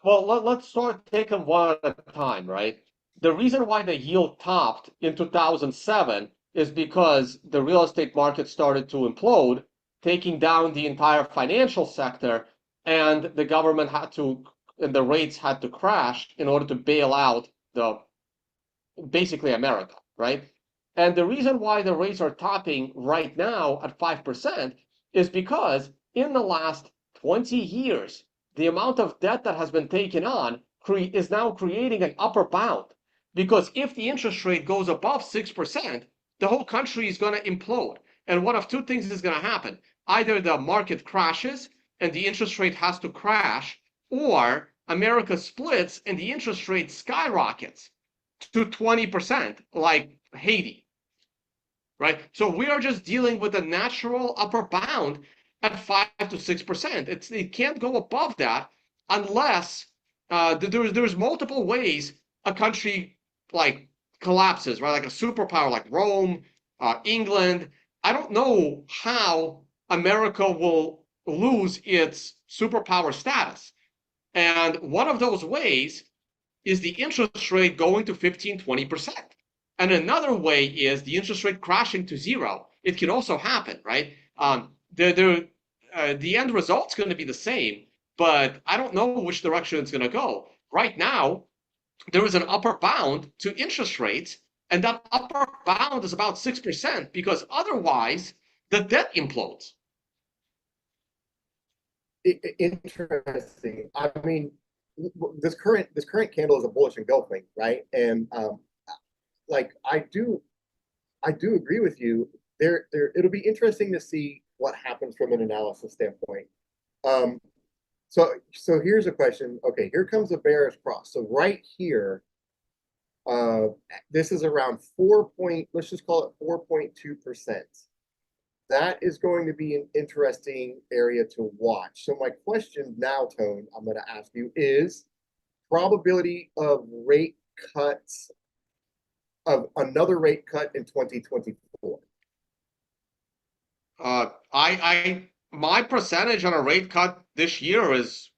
let's start taking one at a time, right? The reason why the yield topped in 2007 is because the real estate market started to implode, taking down the entire financial sector, and the government had to, and the rates had to crash in order to bail out basically America, right? And the reason why the rates are topping right now at 5% is because in the last 20 years, the amount of debt that has been taken on is now creating an upper bound. Because if the interest rate goes above 6%, the whole country is going to implode. And one of two things is going to happen. Either the market crashes and the interest rate has to crash, or America splits and the interest rate skyrockets to 20%, like Haiti, right? So we are just dealing with a natural upper bound at 5 to 6%. It can't go above that unless there's multiple ways a country like collapses, right? Like a superpower like Rome, England. I don't know how America will lose its superpower status. And one of those ways is the interest rate going to 15, 20%. And another way is the interest rate crashing to zero. It can also happen, right? The end result's going to be the same, but I don't know which direction it's going to go. Right now, there is an upper bound to interest rates, and that upper bound is about 6% because otherwise the debt implodes. Interesting. I mean, this current candle is a bullish engulfing, right? And like I do agree with you. It'll be interesting to see what happens from an analysis standpoint. So here's a question. Okay, here comes a bearish cross. So right here, this is around let's just call it 4.2%. That is going to be an interesting area to watch. So my question now, Tone, I'm going to ask you is probability of rate cuts, of another rate cut in 2024. My percentage on a rate cut this year is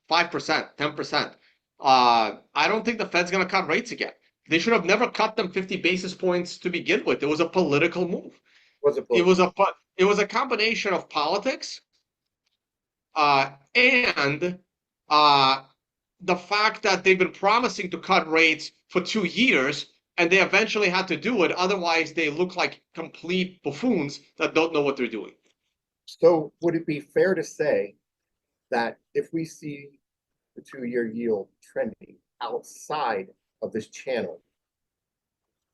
5%, 10%. I don't think the Fed's going to cut rates again. They should have never cut them 50 basis points to begin with. It was a political move. It was a combination of politics and the fact that they've been promising to cut rates for 2 years and they eventually had to do it. Otherwise, they look like complete buffoons that don't know what they're doing. So would it be fair to say that if we see the 2-year yield trending outside of this channel,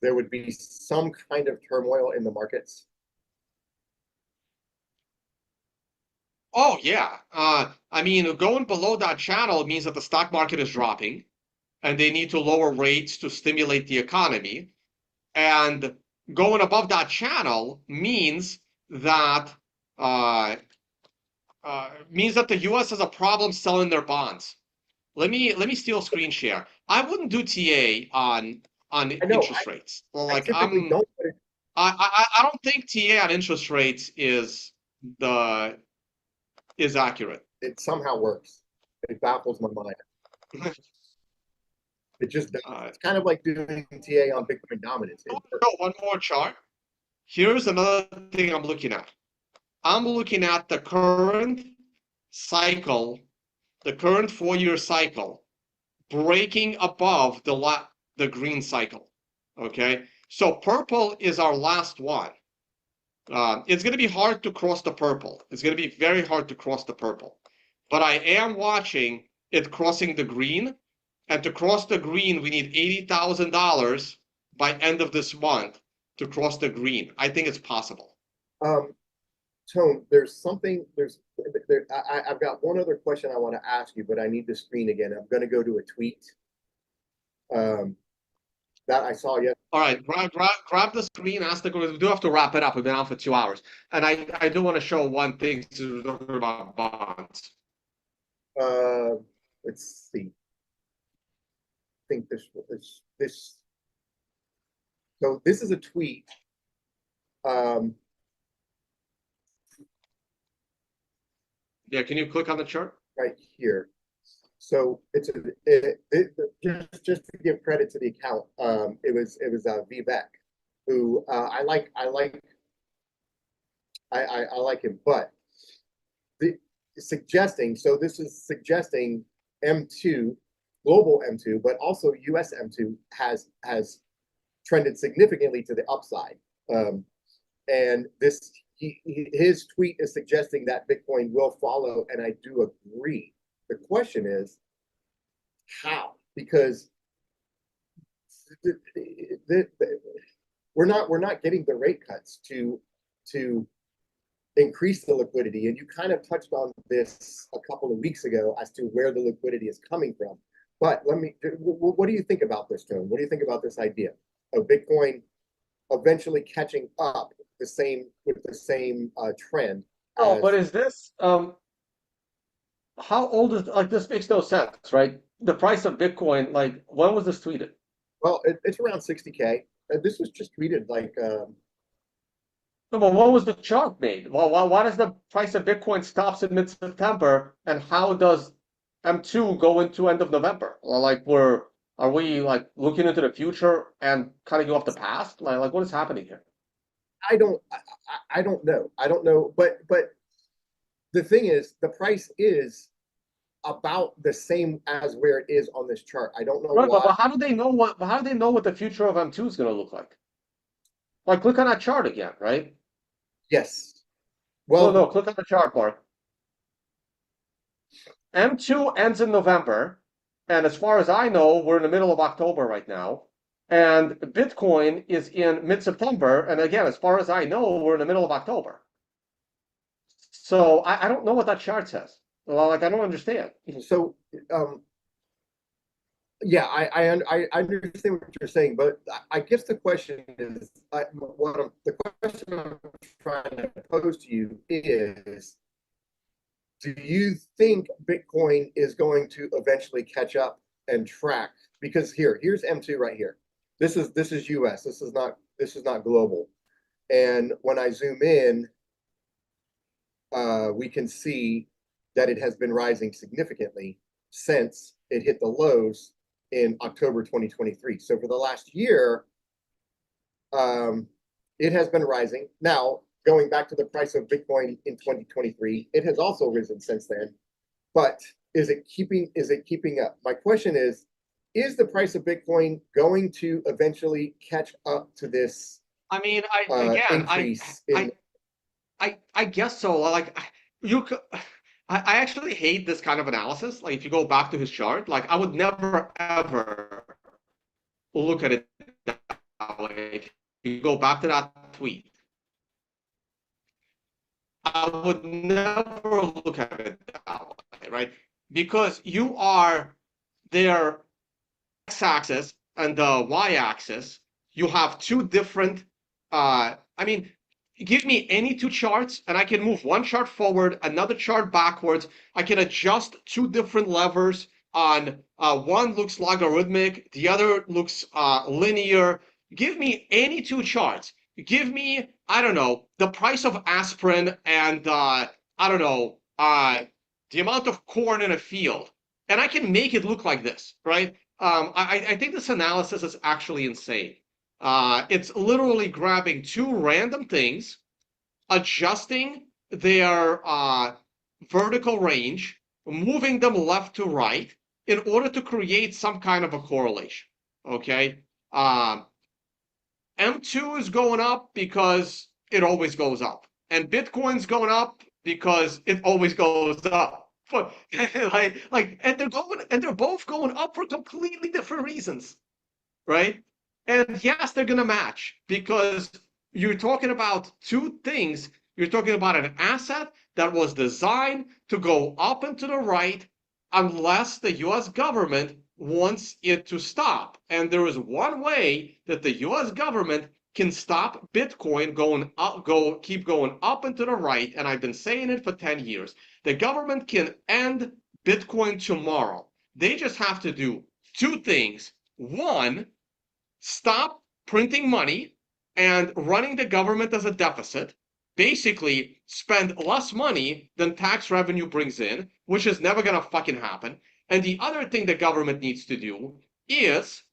there would be some kind of turmoil in the markets? Oh, yeah. I mean, going below that channel means that the stock market is dropping and they need to lower rates to stimulate the economy. And going above that channel means that the U.S. has a problem selling their bonds. Let me steal screen share. I wouldn't do TA on interest rates. Like I don't think TA on interest rates is accurate. It somehow works. It baffles my mind. It just does. It's kind of like doing TA on Bitcoin dominance. One more chart. Here's another thing I'm looking at. I'm looking at the current cycle, the current 4-year cycle, breaking above the green cycle. Okay, so purple is our last one. It's going to be hard to cross the purple. It's going to be very hard to cross the purple. But I am watching it crossing the green. And to cross the green, we need $80,000 by end of this month to cross the green. I think it's possible. Tone, I've got one other question I want to ask you, but I need the screen again. I'm going to go to a tweet that I saw yesterday. All right, grab the screen, ask the question. We do have to wrap it up. We've been on for 2 hours. And I do want to show one thing to talk about bonds. Let's see. I think this. So this is a tweet. Yeah, can you click on the chart? Right here. So it's just to give credit to the account. It was Vivek, who I like him, but this is suggesting M2, global M2, but also US M2 has trended significantly to the upside. And his tweet is suggesting that Bitcoin will follow, and I do agree. The question is how, because we're not getting the rate cuts to increase the liquidity, and you kind of touched on this a couple of weeks ago as to where the liquidity is coming from. But what do you think about this, Tone? What do you think about this idea of Bitcoin eventually catching up with the same trend? Oh, but is this how old is, like, this makes no sense, right? The price of Bitcoin, like, when was this tweeted? Well, it's around 60K. This was just tweeted like No, but when was the chart made? Well, why does the price of Bitcoin stops in mid-September, and how does M2 go into end of November? Well, like, are we like looking into the future and cutting off the past? Like what is happening here? I don't know. But the thing is, the price is about the same as where it is on this chart. I don't know Right, why. but how do they know what the future of M2 is going to look like? Like, click on that chart again, right? Yes. Well, No, click on the chart bar. M2 ends in November, and as far as I know, we're in the middle of October right now. And Bitcoin is in mid-September, and again, as far as I know, we're in the middle of October. So I don't know what that chart says. Well, like, I don't understand. So yeah, I understand what you're saying, but I guess the question is, the question I'm trying to pose to you is, do you think Bitcoin is going to eventually catch up and track? Because here's M2 right here. This is US. This is not global. And when I zoom in, we can see that it has been rising significantly since it hit the lows in October 2023. So for the last year, it has been rising. Now, going back to the price of Bitcoin in 2023, it has also risen since then. But is it keeping up? My question is the price of Bitcoin going to eventually catch up to this? I mean, increase I guess so. Like, I actually hate this kind of analysis. Like, if you go back to his chart, like, I would never ever look at it that way. If you go back to that tweet, I would never look at it that way, right? Because you are their x-axis and the y-axis. You have two different. I mean, give me any two charts, and I can move one chart forward, another chart backwards. I can adjust two different levers on one looks logarithmic, the other looks linear. Give me any two charts. Give me, I don't know, the price of aspirin and I don't know, the amount of corn in a field, and I can make it look like this, right? I think this analysis is actually insane. It's literally grabbing two random things, adjusting their vertical range, moving them left to right in order to create some kind of a correlation. Okay. M2 is going up because it always goes up, and Bitcoin's going up because it always goes up. But and they're both going up for completely different reasons, right? And yes, they're gonna match because you're talking about two things. You're talking about an asset that was designed to go up and to the right unless the US government wants it to stop. And there is one way that the US government can stop Bitcoin keep going up and to the right. And I've been saying it for 10 years. The government can end Bitcoin tomorrow. They just have to do two things. One, stop printing money and running the government as a deficit, basically spend less money than tax revenue brings in, which is never going to fucking happen. And the other thing the government needs to do is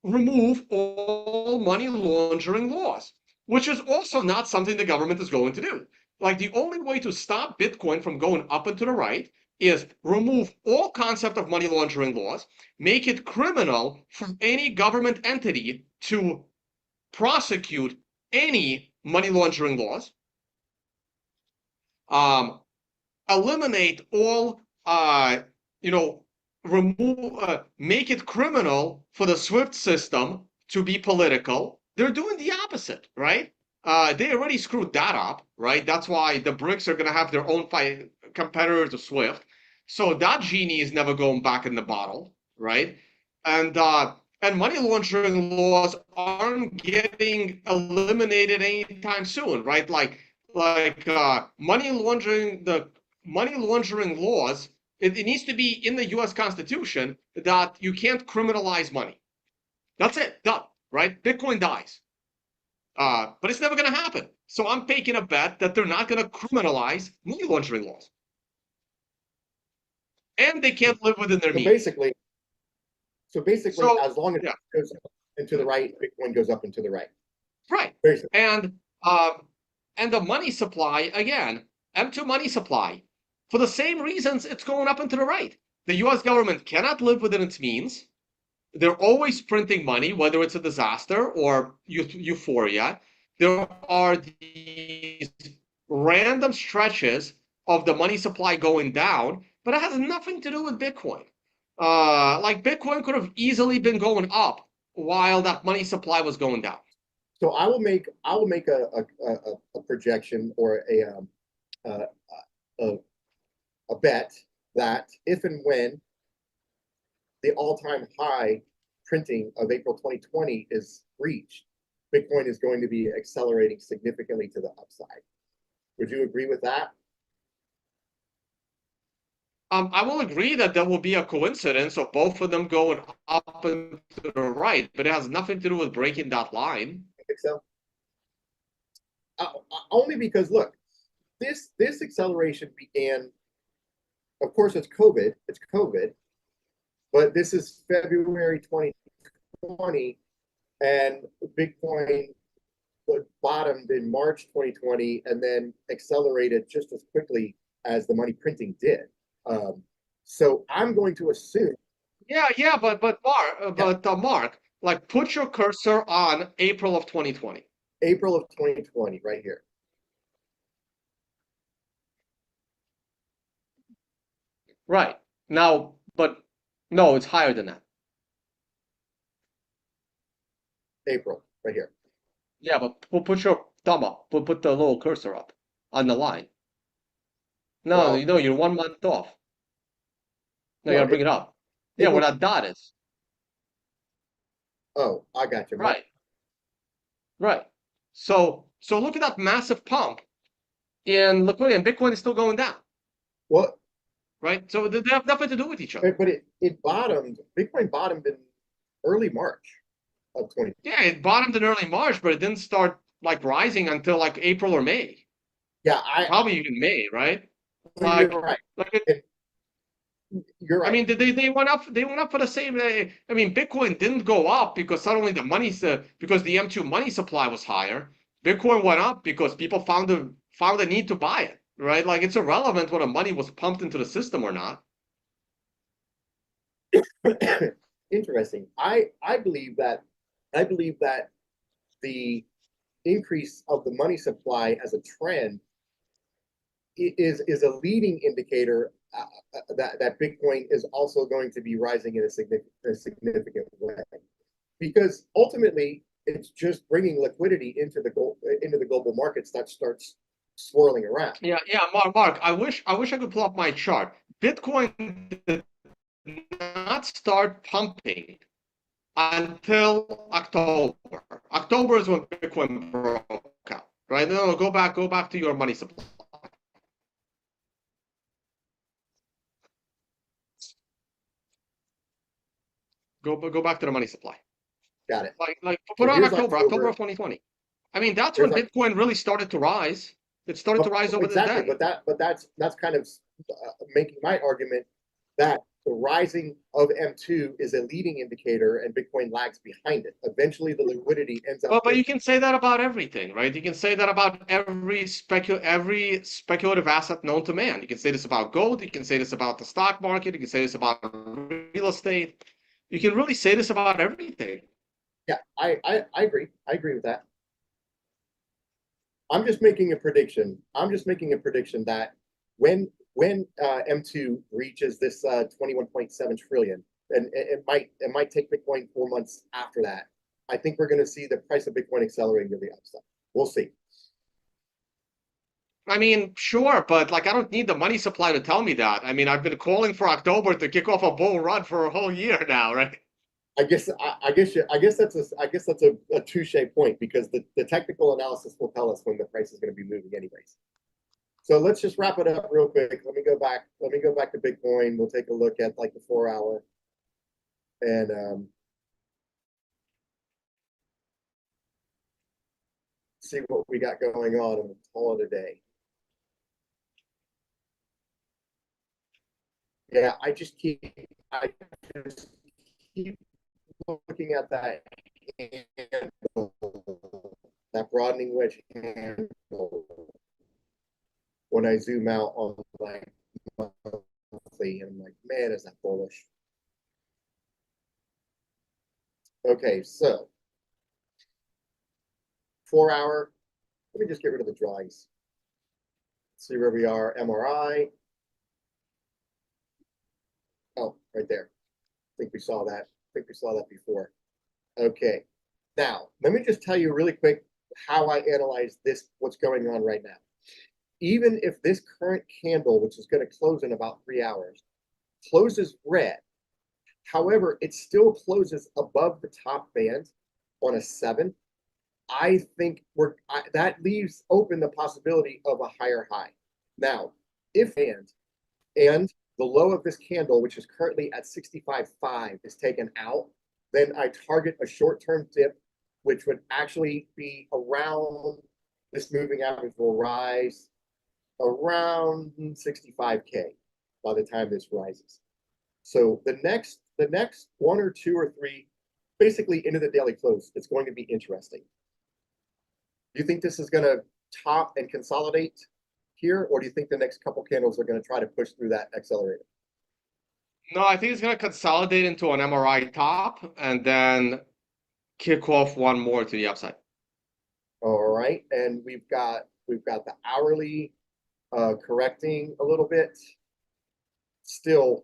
remove all money laundering laws, which is also not something the government is going to do. Like, the only way to stop Bitcoin from going up and to the right is remove all concept of money laundering laws, make it criminal for any government entity to prosecute any money laundering laws, eliminate all, make it criminal for the SWIFT system to be political. They're doing the opposite, right? They already screwed that up, right? That's why the BRICS are going to have their own competitor to SWIFT. So that genie is never going back in the bottle, right? And money laundering laws aren't getting eliminated anytime soon, right? Like money laundering laws. It needs to be in the U.S. Constitution that you can't criminalize money. That's it, done, right? Bitcoin dies. But it's never going to happen. So I'm taking a bet that they're not going to criminalize money laundering laws. And they can't live within their means. So basically, as long as it goes up and to the right, Bitcoin goes up and to the right. Right. And the money supply, again, M2 money supply, for the same reasons it's going up and to the right. The US government cannot live within its means. They're always printing money, whether it's a disaster or euphoria. There are these random stretches of the money supply going down, but it has nothing to do with Bitcoin. Like, Bitcoin could have easily been going up while that money supply was going down. So I will make a projection or a bet that if and when the all-time high printing of April 2020 is reached, Bitcoin is going to be accelerating significantly to the upside. Would you agree with that? I will agree that there will be a coincidence of both of them going up and to the right, but it has nothing to do with breaking that line. I think so. Only because, look, this acceleration began, of course, it's COVID, but this is February 2020, and Bitcoin bottomed in March 2020 and then accelerated just as quickly as the money printing did. So I'm going to assume. But Mark, like, put your cursor on April of 2020. April of 2020, right here. Right. Now, but no, it's higher than that. April, right here. Yeah, but put your thumb up. Put the little cursor up on the line. No, Well, you're 1 month off. No, you no, gotta bring it up. Yeah, where that dot is. Oh, I got you. Right. Right. So look at that massive pump in liquidity, and Bitcoin is still going down. Well, right? So they have nothing to do with each other. but it bottomed. Bitcoin bottomed in early March of 2020. Yeah, it bottomed in early March, but it didn't start like rising until like April or May. Yeah, probably even May, right? You're right. You're right. I mean, they went up. They went up for the same. I mean, Bitcoin didn't go up because suddenly because the M2 money supply was higher. Bitcoin went up because people found a need to buy it, right? Like it's irrelevant whether money was pumped into the system or not. Interesting. I believe that the increase of the money supply as a trend is a leading indicator that Bitcoin is also going to be rising in a significant way, because ultimately it's just bringing liquidity into the global markets that starts swirling around. Yeah, Mark. I wish I could pull up my chart. Bitcoin did not start pumping until October. October is when Bitcoin broke out, right? No, go back to your money supply. Go back to the money supply. Got it. Like So put on here's October of 2020. I mean, that's when Bitcoin really started to rise. It started to rise over exactly, then. but that's kind of making my argument that the rising of M2 is a leading indicator and Bitcoin lags behind it. Eventually, the liquidity ends up. But you can say that about everything, right? You can say that about every speculative asset known to man. You can say this about gold. You can say this about the stock market. You can say this about real estate. You can really say this about everything. Yeah, I agree. I agree with that. I'm just making a prediction. That when M2 reaches this 21.7 trillion, and it might take Bitcoin 4 months after that, I think we're going to see the price of Bitcoin accelerating to the upside. We'll see. I mean, sure, but like I don't need the money supply to tell me that. I mean, I've been calling for October to kick off a bull run for a whole year now, right? I guess that's a touche point, because the technical analysis will tell us when the price is going to be moving anyways. So let's just wrap it up real quick. Let me go back to Bitcoin. We'll take a look at like the 4 hour and see what we got going on, and we'll call it a day. Yeah, I just keep looking at that handle, that broadening wedge handle, when I zoom out on like monthly, and I'm like, man, is that bullish? Okay, so 4 hour. Let me just get rid of the drawings. See where we are. MRI. Oh, right there. I think we saw that. Before. Okay. Now, let me just tell you really quick how I analyze this, what's going on right now. Even if this current candle, which is going to close in about 3 hours, closes red, however, it still closes above the top band on a 7, I think that leaves open the possibility of a higher high. Now, if and the low of this candle, which is currently at 65.5, is taken out, then I target a short-term dip, which would actually be around, this moving average will rise around 65K by the time this rises. So the next 1 or 2 or 3, basically into the daily close, it's going to be interesting. Do you think this is going to top and consolidate here, or do you think the next couple candles are going to try to push through that accelerator? No, I think it's going to consolidate into an MRI top and then kick off one more to the upside. All right, and we've got the hourly correcting a little bit, still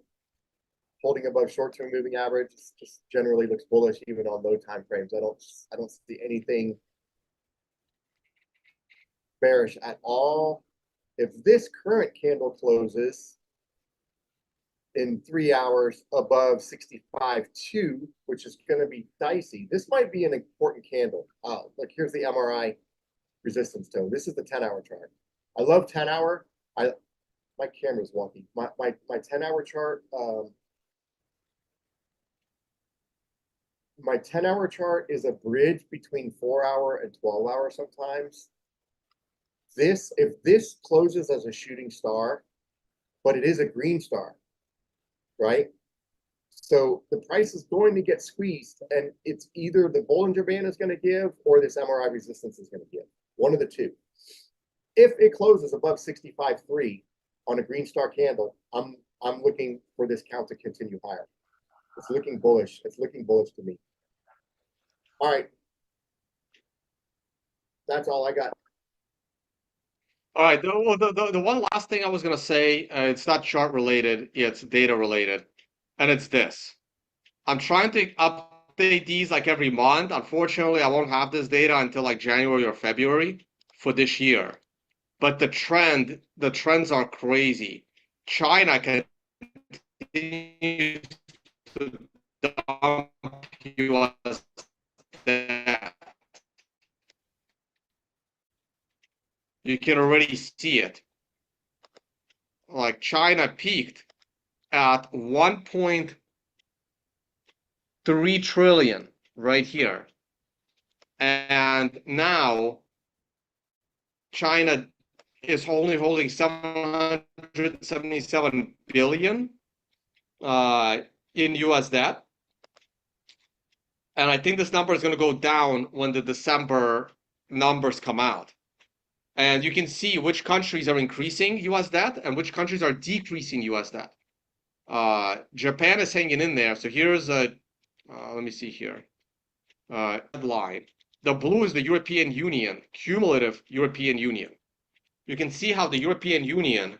holding above short-term moving average. Just generally looks bullish even on low time frames. I don't see anything bearish at all. If this current candle closes in 3 hours above 65.2, which is going to be dicey, this might be an important candle. Like here's the MRI resistance zone. This is the 10-hour chart. I love 10-hour. My camera's wonky. My 10-hour chart. My 10-hour chart is a bridge between 4-hour and 12-hour sometimes. If this closes as a shooting star, but it is a green star, right? So the price is going to get squeezed, and it's either the Bollinger Band is going to give or this MRI resistance is going to give. One of the two. if it closes above 65.3 on a green star candle, I'm looking for this count to continue higher. It's looking bullish. It's looking bullish to me. All right. That's all I got. All right. The one last thing I was going to say, it's not chart related, it's data related. And it's this. I'm trying to update these like every month. Unfortunately, I won't have this data until like January or February for this year. But the trends are crazy. China continues to dump US debt. You can already see it. Like China peaked at 1.3 trillion right here. And now China is only holding 777 billion in US debt. And I think this number is going to go down when the December numbers come out. And you can see which countries are increasing US debt and which countries are decreasing US debt. Japan is hanging in there. So here's a, let me see here, line. The blue is the European Union, cumulative European Union. You can see how the European Union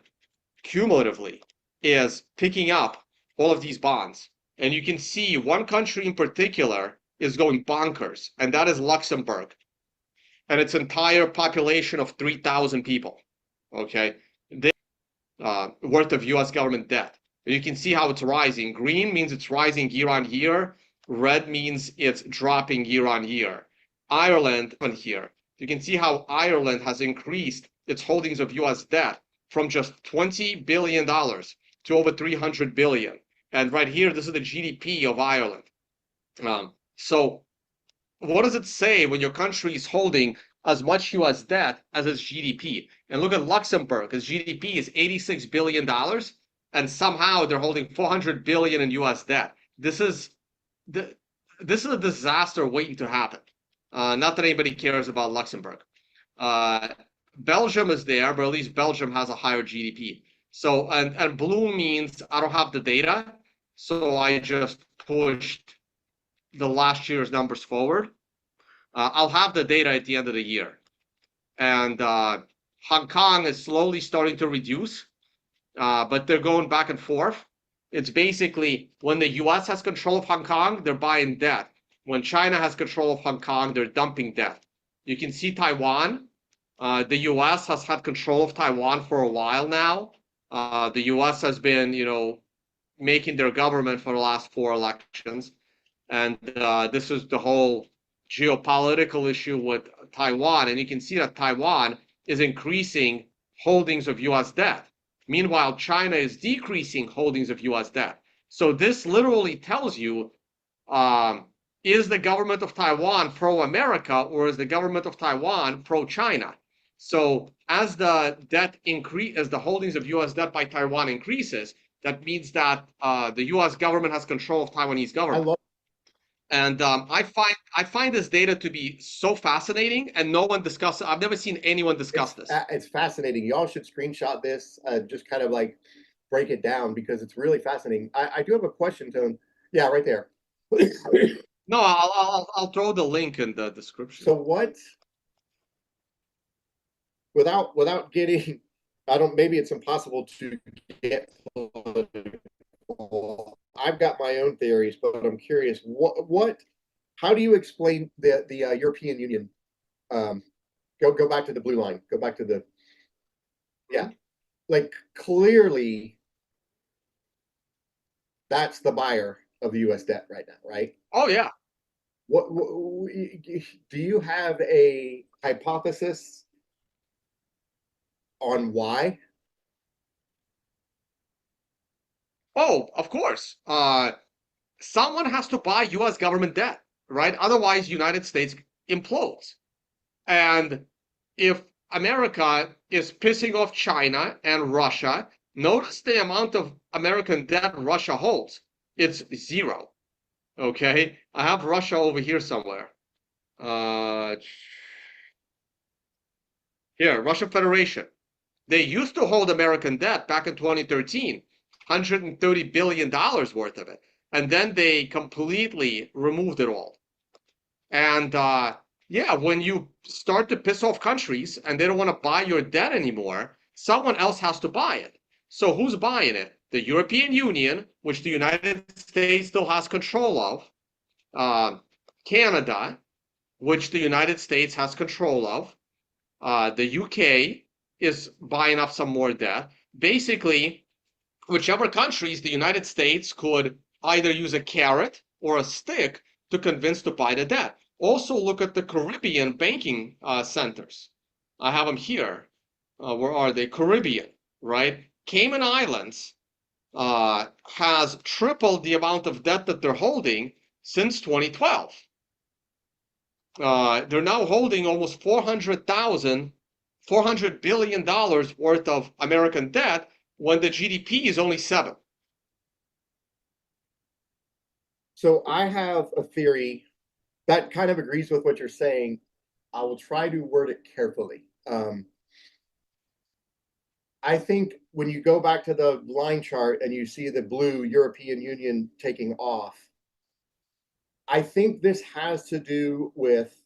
cumulatively is picking up all of these bonds. And you can see one country in particular is going bonkers, and that is Luxembourg. And its entire population of 3,000 people, okay, worth of US government debt. And you can see how it's rising. Green means it's rising year on year. Red means it's dropping year on year. Ireland, here, you can see how Ireland has increased its holdings of US debt from just $20 billion to over 300 billion. And right here, this is the GDP of Ireland. So what does it say when your country is holding as much US debt as its GDP? And look at Luxembourg, its GDP is $86 billion, and somehow they're holding 400 billion in US debt. This is a disaster waiting to happen. Not that anybody cares about Luxembourg. Belgium is there, but at least Belgium has a higher GDP. So, and blue means I don't have the data, so I just pushed the last year's numbers forward. I'll have the data at the end of the year. And Hong Kong is slowly starting to reduce, but they're going back and forth. It's basically when the US has control of Hong Kong, they're buying debt. When China has control of Hong Kong, they're dumping debt. You can see Taiwan. The US has had control of Taiwan for a while now. The US has been, making their government for the last 4 elections. And this is the whole geopolitical issue with Taiwan. And you can see that Taiwan is increasing holdings of US debt. Meanwhile, China is decreasing holdings of US debt. So this literally tells you, is the government of Taiwan pro-America or is the government of Taiwan pro-China? So as the holdings of US debt by Taiwan increases, that means that the US government has control of Taiwanese government. And I find this data to be so fascinating, and no one discusses. I've never seen anyone discuss this. It's fascinating. Y'all should screenshot this, just kind of like break it down because it's really fascinating. I do have a question, Tone. Yeah, right there. No, I'll throw the link in the description. So what? Without getting, maybe it's impossible to get political. I've got my own theories, but I'm curious. How do you explain the European Union? Go back to the blue line. Go back to the, yeah, like clearly, that's the buyer of the U.S. debt right now, right? Oh yeah. What do you have a hypothesis on why? Oh, of course. Someone has to buy U.S. government debt, right? Otherwise, United States implodes. And if America is pissing off China and Russia, notice the amount of American debt Russia holds. It's 0. Okay? I have Russia over here somewhere. Here, Russian Federation. They used to hold American debt back in 2013, $130 billion worth of it. And then they completely removed it all. And yeah, when you start to piss off countries and they don't want to buy your debt anymore, someone else has to buy it. So who's buying it? The European Union, which the United States still has control of, Canada, which the United States has control of, the UK is buying up some more debt. Basically, whichever countries the United States could either use a carrot or a stick to convince to buy the debt. Also, look at the Caribbean banking centers. I have them here. Where are they? Caribbean, right? Cayman Islands has tripled the amount of debt that they're holding since 2012. They're now holding almost $400 billion worth of American debt when the GDP is only 7. So I have a theory that kind of agrees with what you're saying. I will try to word it carefully. I think when you go back to the line chart and you see the blue European Union taking off, I think this has to do with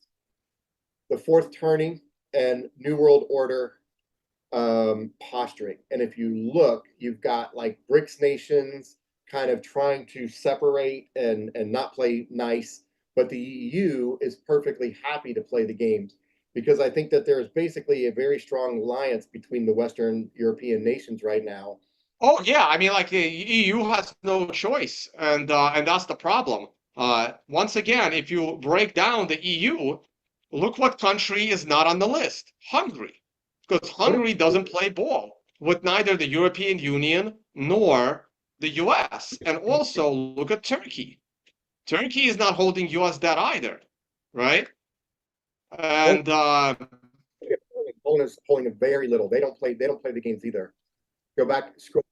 the fourth turning and New World Order posturing. And if you look, you've got like BRICS nations kind of trying to separate and not play nice, but the EU is perfectly happy to play the games, because I think that there's basically a very strong alliance between the Western European nations right now. Oh yeah, I mean, like the EU has no choice, and that's the problem. Once again, if you break down the EU, look what country is not on the list: Hungary, because Hungary doesn't play ball with neither the European Union nor the US. And also look at Turkey. Turkey is not holding US debt either, right? And Poland is holding very little. They don't play the games either. Go back, scroll.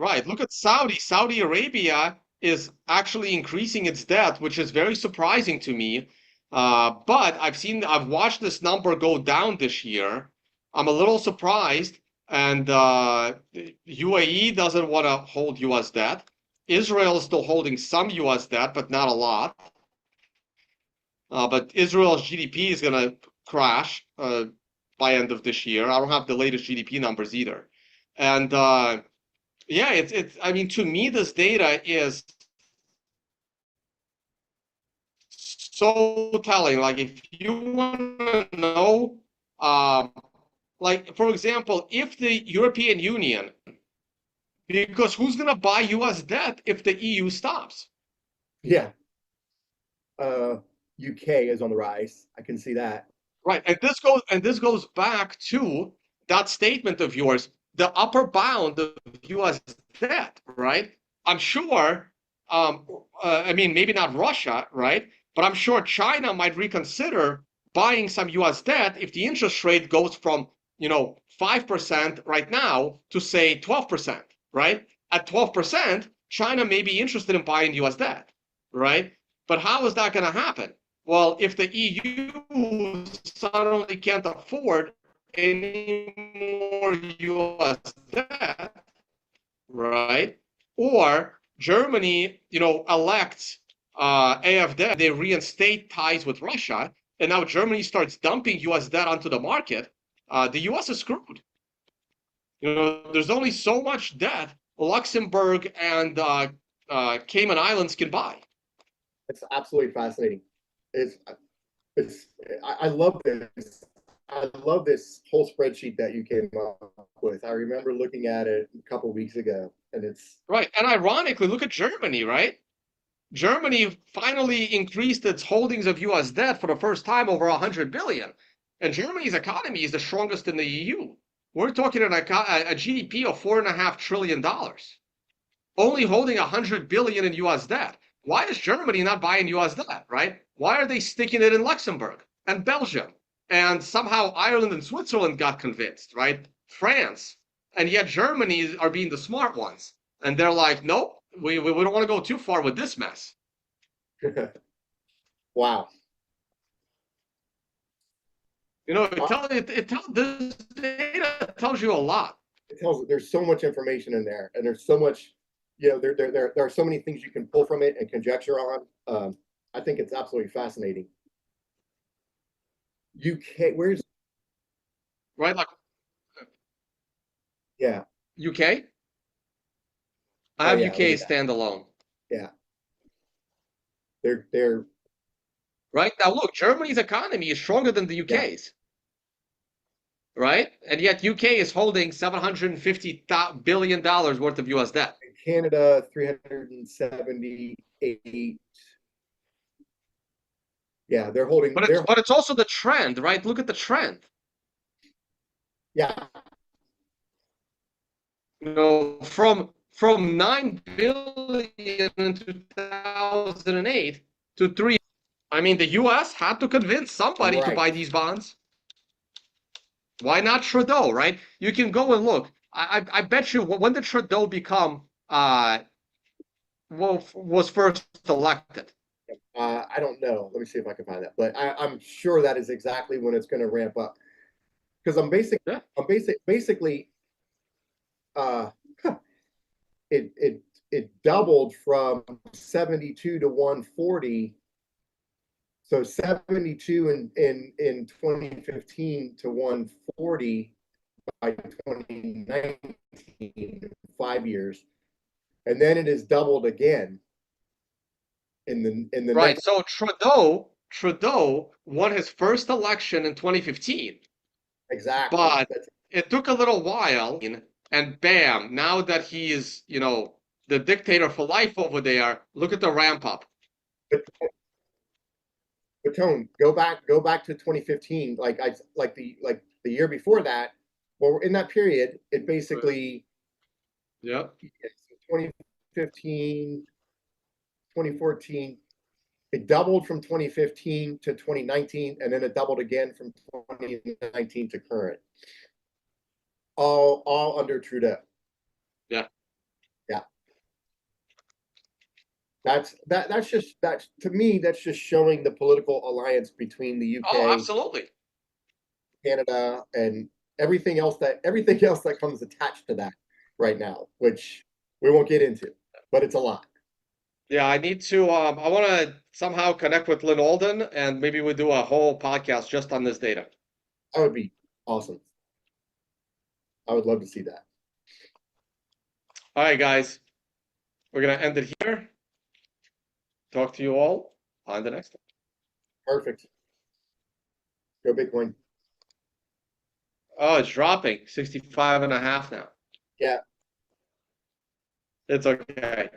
right, look at Saudi. Saudi Arabia is actually increasing its debt, which is very surprising to me. But I've watched this number go down this year. I'm a little surprised. And UAE doesn't want to hold US debt. Israel is still holding some US debt, but not a lot. But Israel's GDP is going to crash by end of this year. I don't have the latest GDP numbers either. And yeah, it's. I mean, to me, this data is so telling. Like, if you want to know, like, for example, if the European Union, because who's going to buy US debt if the EU stops? Yeah. UK is on the rise. I can see that. Right. And this goes back to that statement of yours, the upper bound of US debt, right? I'm sure, I mean, maybe not Russia, right? But I'm sure China might reconsider buying some US debt if the interest rate goes from, 5% right now to say 12%, right? At 12%, China may be interested in buying US debt, right? But how is that going to happen? Well, if the EU suddenly can't afford any more US debt, right? Or Germany, elects AfD, they reinstate ties with Russia, and now Germany starts dumping US debt onto the market, the US is screwed. There's only so much debt Luxembourg and Cayman Islands can buy. It's absolutely fascinating. I love this. I love this whole spreadsheet that you came up with. I remember looking at it a couple of weeks ago, and it's right. And ironically, look at Germany, right? Germany finally increased its holdings of US debt for the first time over 100 billion. And Germany's economy is the strongest in the EU. We're talking about a GDP of $4.5 trillion, only holding 100 billion in US debt. Why is Germany not buying US debt, right? Why are they sticking it in Luxembourg and Belgium? And somehow Ireland and Switzerland got convinced, right? France. And yet Germany are being the smart ones. And they're like, nope, we don't want to go too far with this mess. Wow. You know, this data tells you a lot. It tells there's so much information in there, and there's so much, there are so many things you can pull from it and conjecture on. I think it's absolutely fascinating. UK, where's Right? Like yeah, UK? I Oh, have yeah, UK look at that. standalone. Yeah. They're Right? Now look, Germany's economy is stronger than the UK's. Right? And yet UK is holding $750 billion worth of US debt. Canada 378. Yeah, they're holding. But it's also the trend, right? Look at the trend. Yeah, You know, from 9 billion in 2008 to 3. I mean, the US had to convince somebody to right. buy these bonds. Why not Trudeau, right? You can go and look. I bet you, when did Trudeau become was first elected? I don't know. Let me see if I can find that. But I'm sure that is exactly when it's going to ramp up. Because basically, it doubled from 72 to 140. So 72 in 2015 to 140 by 2019, 5 years, and then it is doubled again in the Right. next. So Trudeau won his first election in 2015. Exactly. But it took a little while, and bam, now that he is, the dictator for life over there, look at the ramp up. But Tone, go back to 2015, like the year before that. Well, in that period, it basically, Yeah. 2015, 2014, it doubled from 2015 to 2019, and then it doubled again from 2019 to current. All under Trudeau. Yeah. Yeah. That's to me, that's just showing the political alliance between the UK, Oh, absolutely. Canada, and everything else that comes attached to that right now, which we won't get into, but it's a lot. Yeah, I need to. I want to somehow connect with Lynn Alden, and maybe we'll do a whole podcast just on this data. That would be awesome. I would love to see that. All right, guys, we're gonna end it here. Talk to you all on the next one. Perfect. Go Bitcoin. Oh, it's dropping 65.5 now. Yeah. It's okay.